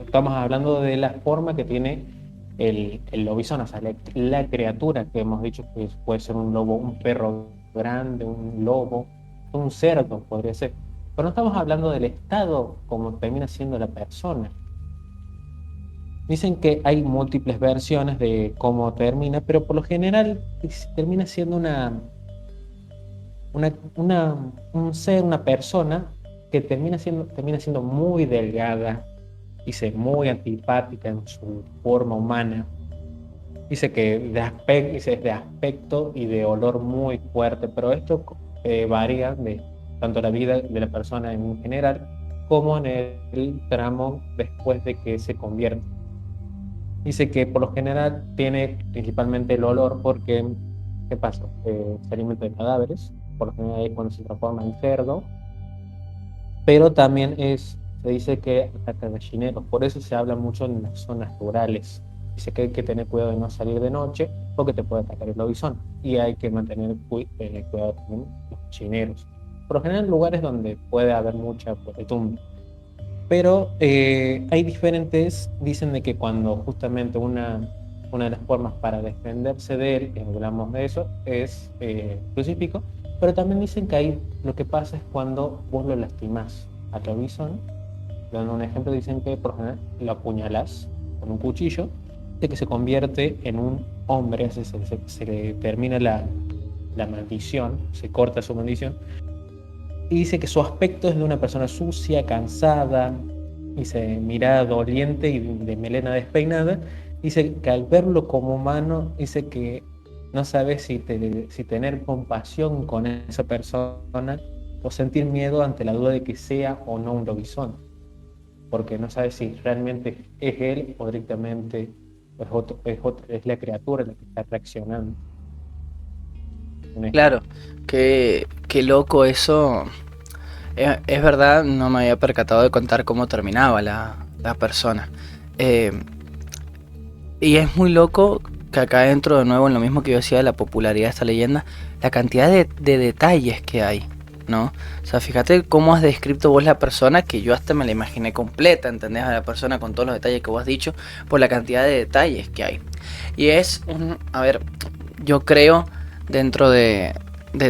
estamos hablando de la forma que tiene el lobizón, o sea, la criatura que hemos dicho que puede ser un lobo, un perro grande, un lobo, un cerdo, podría ser. Pero no estamos hablando del estado como termina siendo la persona. Dicen que hay múltiples versiones de cómo termina, pero por lo general termina siendo un ser, una persona que termina siendo muy delgada, dice muy antipática en su forma humana. Dice que dice, es de aspecto y de olor muy fuerte, pero esto varía de tanto la vida de la persona en general como en el tramo después de que se convierte. Dice que por lo general tiene principalmente el olor porque, ¿qué pasa? Se alimenta de cadáveres, por lo general es cuando se transforma en cerdo, pero también se dice que ataca gallineros, por eso se habla mucho en las zonas rurales. Dice que hay que tener cuidado de no salir de noche porque te puede atacar el lobizón y hay que mantener cuidado también los gallineros. Por lo general en lugares donde puede haber mucha podredumbre. Pero hay diferentes, dicen de que cuando justamente una de las formas para defenderse de él, que hablamos de eso, es crucifijo, pero también dicen que ahí lo que pasa es cuando vos lo lastimás al lobizón. Dando un ejemplo, dicen que por ejemplo lo apuñalás con un cuchillo, de que se convierte en un hombre, se le termina la maldición, se corta su maldición, y dice que su aspecto es de una persona sucia, cansada, dice mirada doliente y de melena despeinada. Dice que al verlo como humano, dice que no sabe si tener compasión con esa persona o sentir miedo ante la duda de que sea o no un lobizón, porque no sabe si realmente es él o directamente es la criatura la que está reaccionando. Un ejemplo. Claro, qué loco eso. Es verdad, no me había percatado de contar cómo terminaba la persona. Eh, y es muy loco que acá entro de nuevo en lo mismo que yo decía de la popularidad de esta leyenda, la cantidad de detalles que hay, ¿no? O sea, fíjate cómo has descrito vos la persona, que yo hasta me la imaginé completa, ¿entendés? A la persona con todos los detalles que vos has dicho, por la cantidad de detalles que hay. Y a ver, yo creo dentro de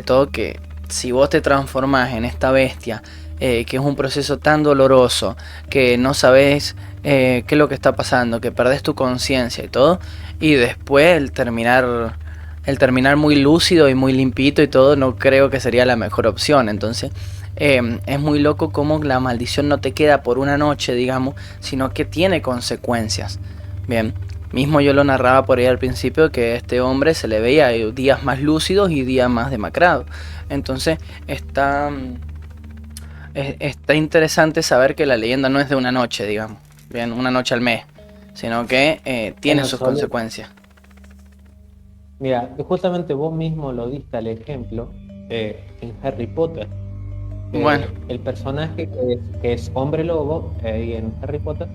todo que si vos te transformás en esta bestia, que es un proceso tan doloroso, que no sabes qué es lo que está pasando, que perdés tu conciencia y todo, y después el terminar muy lúcido y muy limpito y todo, no creo que sería la mejor opción. Entonces, es muy loco cómo la maldición no te queda por una noche, digamos, sino que tiene consecuencias. Bien, mismo yo lo narraba por ahí al principio que este hombre se le veía días más lúcidos y días más demacrados. Entonces está interesante saber que la leyenda no es de una noche, digamos, bien, una noche al mes, sino que En tiene sus absoluto. consecuencias. Mira, justamente vos mismo lo diste al ejemplo en Harry Potter. Bueno, El personaje que es hombre lobo y en Harry Potter,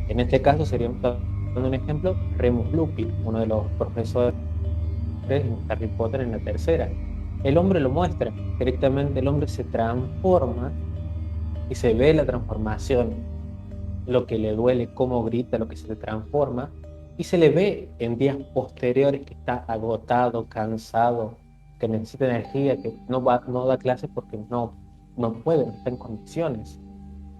en este caso sería, dando un ejemplo, Remus Lupin, uno de los profesores en Harry Potter en la tercera. El hombre lo muestra, directamente el hombre se transforma y se ve la transformación, lo que le duele, cómo grita, lo que se le transforma, y se le ve en días posteriores que está agotado, cansado, que necesita energía, que no da clases porque no puede, no está en condiciones.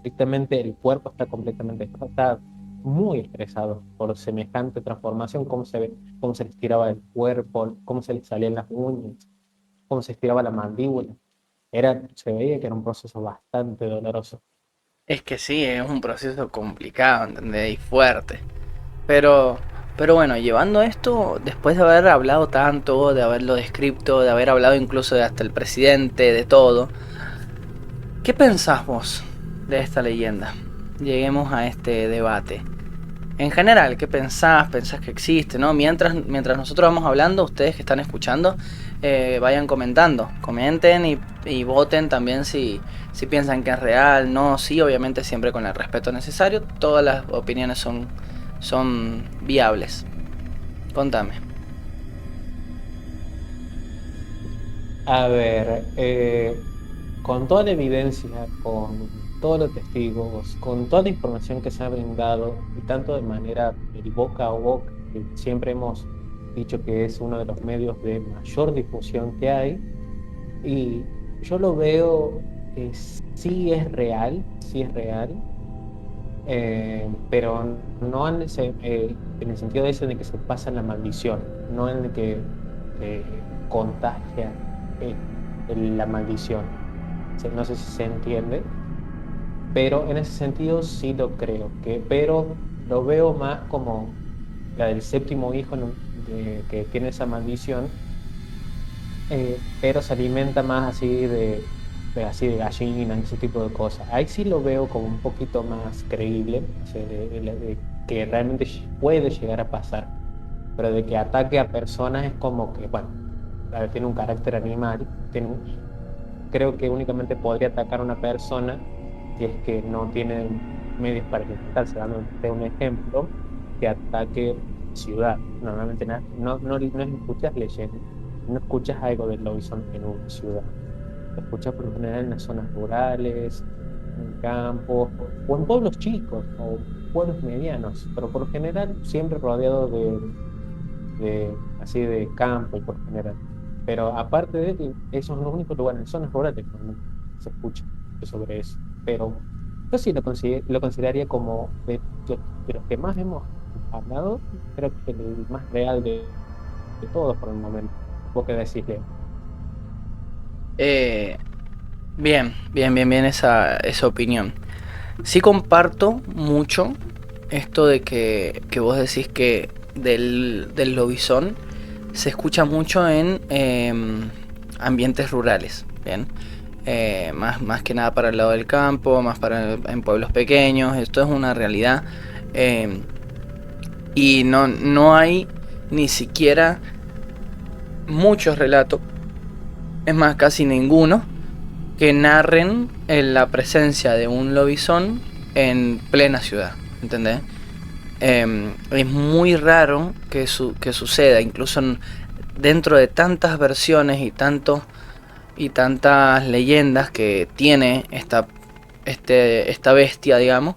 Directamente el cuerpo está completamente, está muy estresado por semejante transformación, cómo se le estiraba el cuerpo, cómo se le salían las uñas, cómo se estiraba la mandíbula. se veía que era un proceso bastante doloroso. Es que sí, es un proceso complicado, ¿entendés? Y fuerte. Pero, pero bueno, llevando esto, después de haber hablado tanto, de haberlo descrito, de haber hablado incluso de hasta el presidente, de todo, ¿qué pensás vos de esta leyenda? Lleguemos a este debate. En general, ¿qué pensás? ¿Pensás que existe? ¿No? Mientras nosotros vamos hablando, ustedes que están escuchando, vayan comentando. Comenten y voten también si piensan que es real, no, sí, obviamente siempre con el respeto necesario. Todas las opiniones son viables. Contame. A ver, con toda la evidencia, con todos los testigos, con toda la información que se ha brindado, y tanto de manera de boca a boca, que siempre hemos dicho que es uno de los medios de mayor difusión que hay, y yo lo veo que sí es real, pero no en el sentido de eso de que se pasa la maldición, no en el que contagia eh, la maldición. No sé si se entiende, pero en ese sentido sí lo creo, pero lo veo más como la del séptimo hijo que tiene esa maldición, pero se alimenta más así así de gallinas, ese tipo de cosas. Ahí sí lo veo como un poquito más creíble, o sea, de que realmente puede llegar a pasar, pero de que ataque a personas es como que, bueno, a ver, tiene un carácter animal, creo que únicamente podría atacar a una persona si es que no tiene medios para alimentarse. Dándote un ejemplo, que ataque ciudad. Normalmente no escuchas leyendas, no escuchas algo del lobizón en una ciudad. Lo escuchas por lo general en las zonas rurales, en campos, o en pueblos chicos, o pueblos medianos, pero por lo general siempre rodeado así de campo por lo general. Pero aparte de que esos son los únicos lugares, en zonas rurales donde se escucha sobre eso. Pero yo sí lo consideraría como de los que más hemos hablado, creo que el más real de todos por el momento. ¿Vos qué decís, Leo? Eh, bien esa opinión. Sí comparto mucho esto de que vos decís que del lobizón se escucha mucho en ambientes rurales, ¿bien? Más que nada para el lado del campo, más en pueblos pequeños, esto es una realidad. eh, y no hay ni siquiera muchos relatos, es más, casi ninguno, que narren la presencia de un lobizón en plena ciudad, ¿entendés? Es muy raro que suceda, incluso dentro de tantas versiones y tantas leyendas que tiene esta bestia, digamos,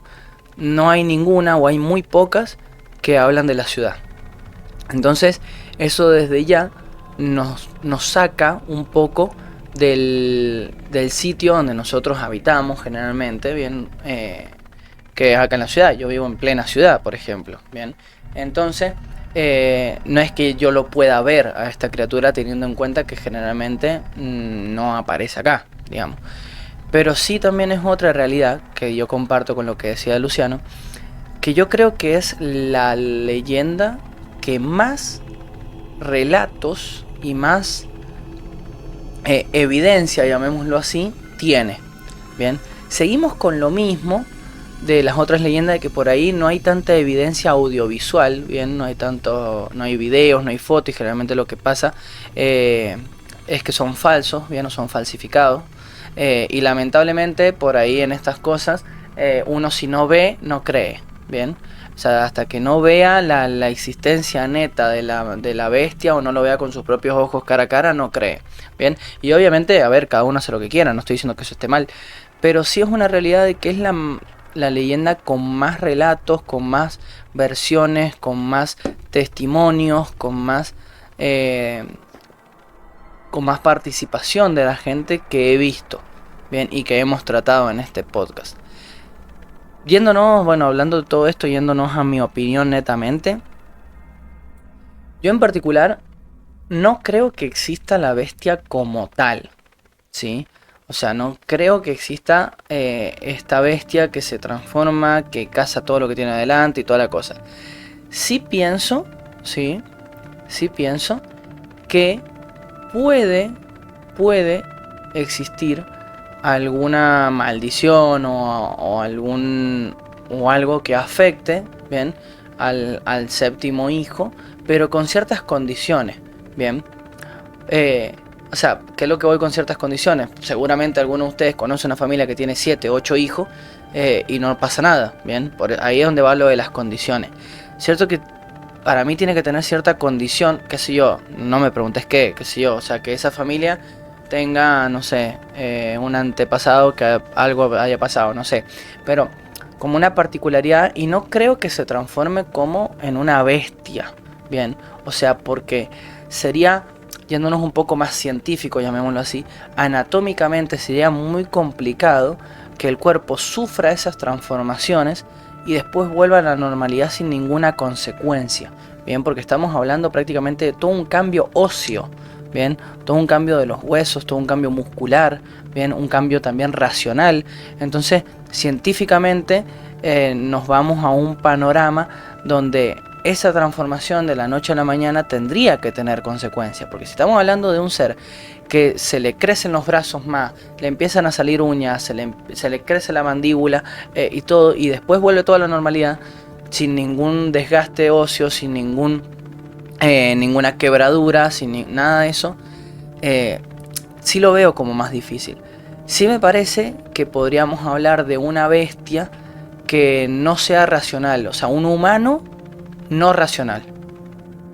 no hay ninguna o hay muy pocas que hablan de la ciudad. Entonces, eso desde ya nos saca un poco del sitio donde nosotros habitamos generalmente, bien, que es acá en la ciudad. Yo vivo en plena ciudad, por ejemplo, bien. Entonces, no es que yo lo pueda ver a esta criatura teniendo en cuenta que generalmente no aparece acá, digamos. Pero sí también es otra realidad que yo comparto con lo que decía Luciano, que yo creo que es la leyenda que más relatos y más evidencia, llamémoslo así, tiene. Bien, seguimos con lo mismo de las otras leyendas, de que por ahí no hay tanta evidencia audiovisual, bien, no hay videos, no hay fotos, y generalmente lo que pasa es que son falsos, bien, o son falsificados, y lamentablemente por ahí en estas cosas uno, si no ve, no cree, bien. O sea, hasta que no vea la existencia neta de la bestia, o no lo vea con sus propios ojos cara a cara, no cree. Bien, y obviamente, a ver, cada uno hace lo que quiera, no estoy diciendo que eso esté mal, pero sí es una realidad de que es la leyenda con más relatos, con más versiones, con más testimonios, eh, con más participación de la gente que he visto, bien, y que hemos tratado en este podcast. Yéndonos, bueno, hablando de todo esto, yéndonos a mi opinión netamente, yo en particular no creo que exista la bestia como tal, ¿sí? O sea, no creo que exista esta bestia que se transforma, que caza todo lo que tiene adelante y toda la cosa. Sí pienso, sí, sí pienso que puede, puede existir alguna maldición o algún o algo que afecte, bien, al séptimo hijo, pero con ciertas condiciones, bien. Eh, o sea, ¿qué es lo que voy con ciertas condiciones? Seguramente algunos de ustedes conocen una familia que tiene 7, 8 hijos y no pasa nada, bien. Por ahí es donde va lo de las condiciones. Cierto que para mí tiene que tener cierta condición, qué sé yo, no me preguntes qué sé yo, o sea, que esa familia tenga, no sé, un antepasado que algo haya pasado, no sé, pero como una particularidad y no creo que se transforme como en una bestia, bien, o sea, porque sería, yéndonos un poco más científico, llamémoslo así, anatómicamente sería muy complicado que el cuerpo sufra esas transformaciones y después vuelva a la normalidad sin ninguna consecuencia, bien, porque estamos hablando prácticamente de todo un cambio óseo, bien, todo un cambio de los huesos, todo un cambio muscular, bien, un cambio también racional. Entonces, científicamente nos vamos a un panorama donde esa transformación de la noche a la mañana tendría que tener consecuencias, porque si estamos hablando de un ser que se le crecen los brazos más, le empiezan a salir uñas, se le crece la mandíbula y todo, y después vuelve toda la normalidad, sin ningún desgaste óseo, sin ninguna quebradura, sin nada de eso, sí lo veo como más difícil. Sí me parece que podríamos hablar de una bestia que no sea racional, o sea, un humano no racional.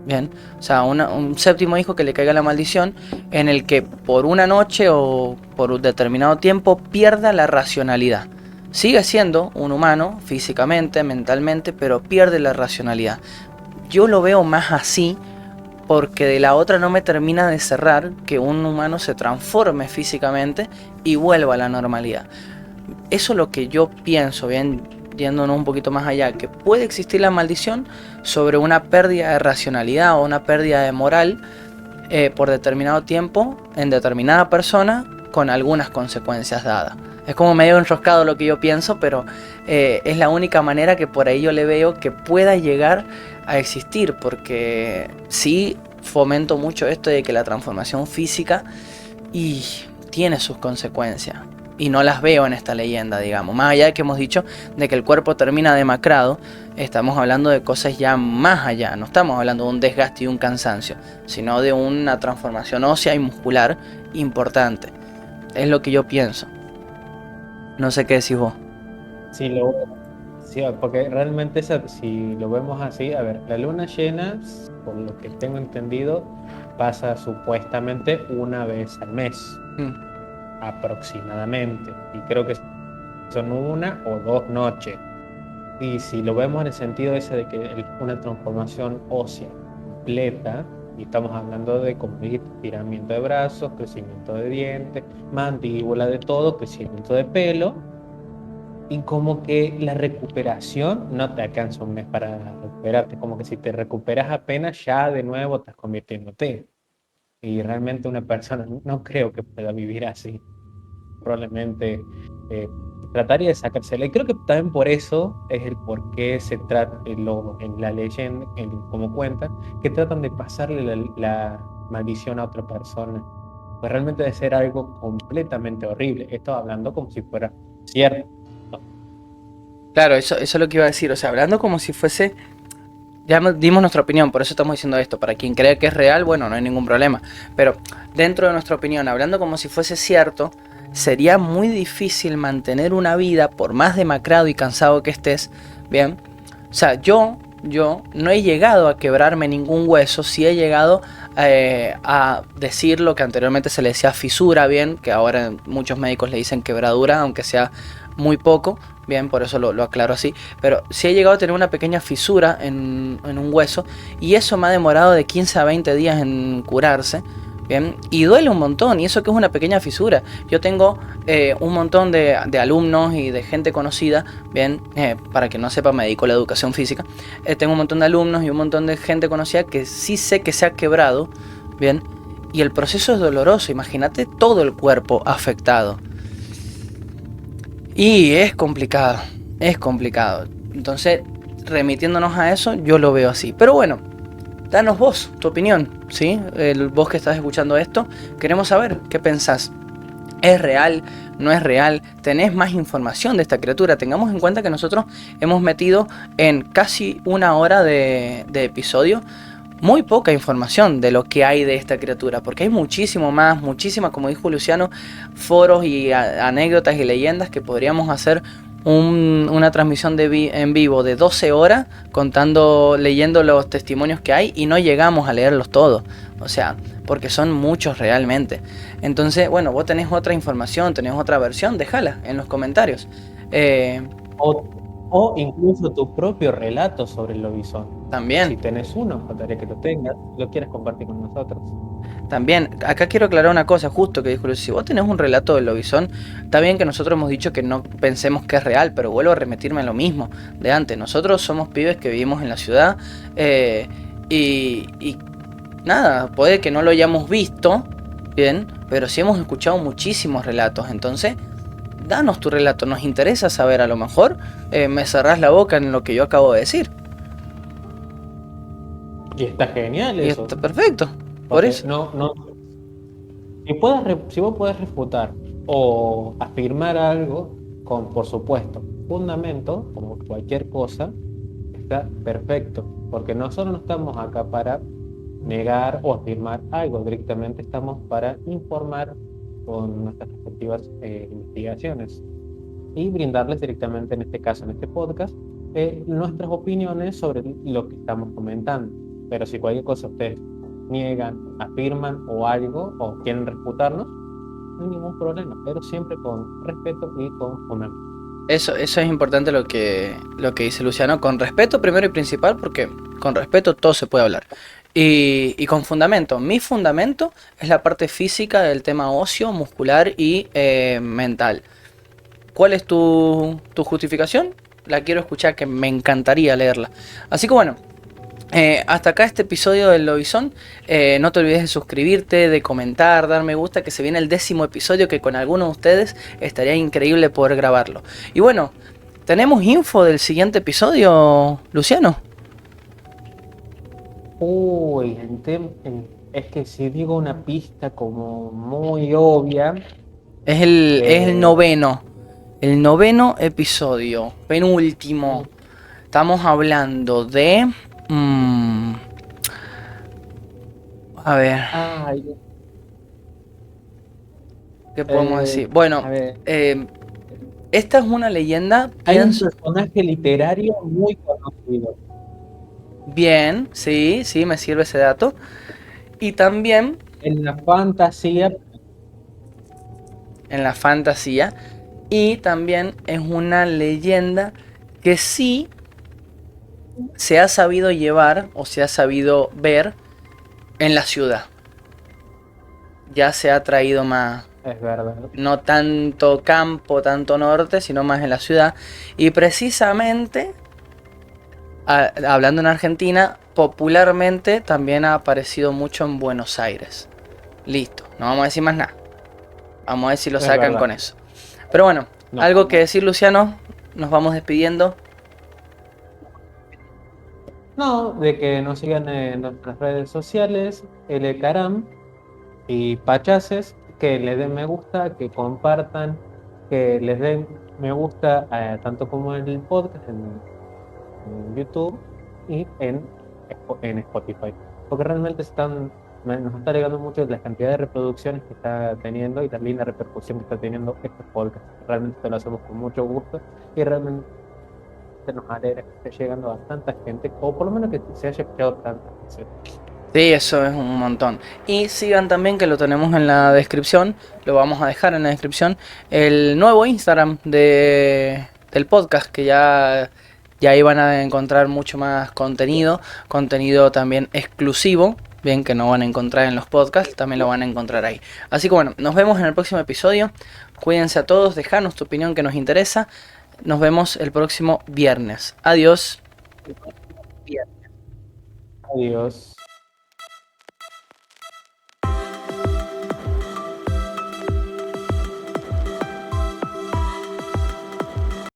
Bien, o sea, un séptimo hijo que le caiga la maldición en el que por una noche o por un determinado tiempo pierda la racionalidad. Sigue siendo un humano físicamente, mentalmente, pero pierde la racionalidad. Yo lo veo más así porque de la otra no me termina de cerrar que un humano se transforme físicamente y vuelva a la normalidad. Eso es lo que yo pienso, bien, yéndonos un poquito más allá, que puede existir la maldición sobre una pérdida de racionalidad o una pérdida de moral por determinado tiempo en determinada persona con algunas consecuencias dadas. Es como medio enroscado lo que yo pienso, pero es la única manera que por ahí yo le veo que pueda llegar a existir, porque sí fomento mucho esto de que la transformación física y tiene sus consecuencias. Y no las veo en esta leyenda, digamos. Más allá de que hemos dicho de que el cuerpo termina demacrado, estamos hablando de cosas ya más allá. No estamos hablando de un desgaste y un cansancio, sino de una transformación ósea y muscular importante. Es lo que yo pienso. No sé qué decís vos. Sí, sí, porque realmente si lo vemos así, a ver, la luna llena, por lo que tengo entendido, pasa supuestamente una vez al mes, Mm. aproximadamente, y creo que son una o dos noches. Y si lo vemos en el sentido ese de que una transformación ósea completa, y estamos hablando de, como dijiste, estiramiento de brazos, crecimiento de dientes, mandíbula, de todo, crecimiento de pelo, y como que la recuperación no te alcanza un mes para recuperarte, como que si te recuperas apenas ya de nuevo estás convirtiéndote. Y realmente una persona no creo que pueda vivir así. Probablemente eh, trataría de sacársela. Y creo que también por eso es el por qué se trata en la leyenda, como cuentan, que tratan de pasarle la maldición a otra persona. Pues realmente debe ser algo completamente horrible. Esto hablando como si fuera cierto. Claro, eso es lo que iba a decir. O sea, hablando como si fuese. Ya dimos nuestra opinión, por eso estamos diciendo esto. Para quien cree que es real, bueno, no hay ningún problema. Pero dentro de nuestra opinión, hablando como si fuese cierto, sería muy difícil mantener una vida por más demacrado y cansado que estés. Bien. O sea, yo no he llegado a quebrarme ningún hueso. Sí he llegado a decir lo que anteriormente se le decía fisura, bien. Que ahora muchos médicos le dicen quebradura, aunque sea muy poco. Bien, por eso lo aclaro así. Pero sí he llegado a tener una pequeña fisura en un hueso. Y eso me ha demorado de 15 a 20 días en curarse. Bien, y duele un montón. Y eso que es una pequeña fisura. Yo tengo un montón de alumnos y de gente conocida. Bien, para que no sepa, me dedico a la educación física. Tengo un montón de alumnos y un montón de gente conocida que sí sé que se ha quebrado. Bien, y el proceso es doloroso. Imagínate todo el cuerpo afectado. Y es complicado, es complicado. Entonces, remitiéndonos a eso, yo lo veo así. Pero bueno, danos vos tu opinión, ¿sí? Vos que estás escuchando esto, queremos saber qué pensás. ¿Es real? ¿No es real? ¿Tenés más información de esta criatura? Tengamos en cuenta que nosotros hemos metido en casi una hora de episodio muy poca información de lo que hay de esta criatura, porque hay muchísimo más, muchísimas, como dijo Luciano, foros y anécdotas y leyendas que podríamos hacer una transmisión en vivo de 12 horas contando, leyendo los testimonios que hay y no llegamos a leerlos todos, o sea, porque son muchos realmente. Entonces, bueno, vos tenés otra información, tenés otra versión, déjala en los comentarios. O incluso tu propio relato sobre el lobizón. También. Si tenés uno, faltaría que lo tengas, lo quieres compartir con nosotros. También, acá quiero aclarar una cosa, justo que dijo Luis, si vos tenés un relato del lobizón, está bien que nosotros hemos dicho que no pensemos que es real, pero vuelvo a remitirme a lo mismo de antes. Nosotros somos pibes que vivimos en la ciudad y nada, puede que no lo hayamos visto, bien, pero sí hemos escuchado muchísimos relatos, entonces danos tu relato, nos interesa saber, a lo mejor me cerrás la boca en lo que yo acabo de decir. Y está genial eso. Y está perfecto, por Porque eso. si vos podés refutar o afirmar algo con, por supuesto, fundamento, como cualquier cosa, está perfecto. Porque nosotros no estamos acá para negar o afirmar algo, directamente estamos para informar con nuestras respectivas investigaciones y brindarles directamente, en este caso, en este podcast, nuestras opiniones sobre lo que estamos comentando. Pero si cualquier cosa ustedes niegan, afirman o algo, o quieren refutarnos, no hay ningún problema, pero siempre con respeto y con fundamento. Eso es importante lo que dice Luciano, con respeto primero y principal, porque con respeto todo se puede hablar. Y con fundamento. Mi fundamento es la parte física del tema óseo, muscular y mental. ¿Cuál es tu justificación? La quiero escuchar, que me encantaría leerla. Así que bueno, hasta acá este episodio del Lobizón. No te olvides de suscribirte, de comentar, dar me gusta, que se viene el 10º episodio, que con algunos de ustedes estaría increíble poder grabarlo. Y bueno, ¿tenemos info del siguiente episodio, Luciano? Uy, es que si digo una pista como muy obvia. Es el noveno. El noveno episodio. Penúltimo. Estamos hablando de... a ver. Ay, ¿Qué podemos decir? Bueno, esta es una leyenda. hay un personaje literario muy conocido. Bien, sí, me sirve ese dato. Y también En la fantasía. en la fantasía. Y también es una leyenda que sí se ha sabido llevar o se ha sabido ver en la ciudad. Ya se ha traído más, Es verdad. no tanto campo, tanto norte, sino más en la ciudad. Y precisamente, hablando en Argentina, popularmente también ha aparecido mucho en Buenos Aires. Listo, no vamos a decir más nada. Vamos a ver si lo sacan con eso. Pero bueno, No, algo que decir, Luciano. Nos vamos despidiendo. No, de que nos sigan en nuestras redes sociales, Caram y Pachaces, que les den me gusta, que compartan, que les den me gusta tanto como en el podcast, en YouTube y en Spotify. Porque realmente nos está llegando mucho la cantidad de reproducciones que está teniendo y la linda repercusión que está teniendo estos podcasts. Realmente lo hacemos con mucho gusto y realmente nos alegra que esté llegando a tanta gente, o por lo menos que se haya escuchado tanta gente. Sí, eso es un montón. Y sigan también, que lo tenemos en la descripción, lo vamos a dejar en la descripción, el nuevo Instagram del podcast, que ya ahí van a encontrar mucho más contenido también exclusivo, bien, que no van a encontrar en los podcasts, también lo van a encontrar ahí. Así que bueno, nos vemos en el próximo episodio, cuídense a todos, dejanos tu opinión que nos interesa, nos vemos el próximo viernes. Adiós. Adiós.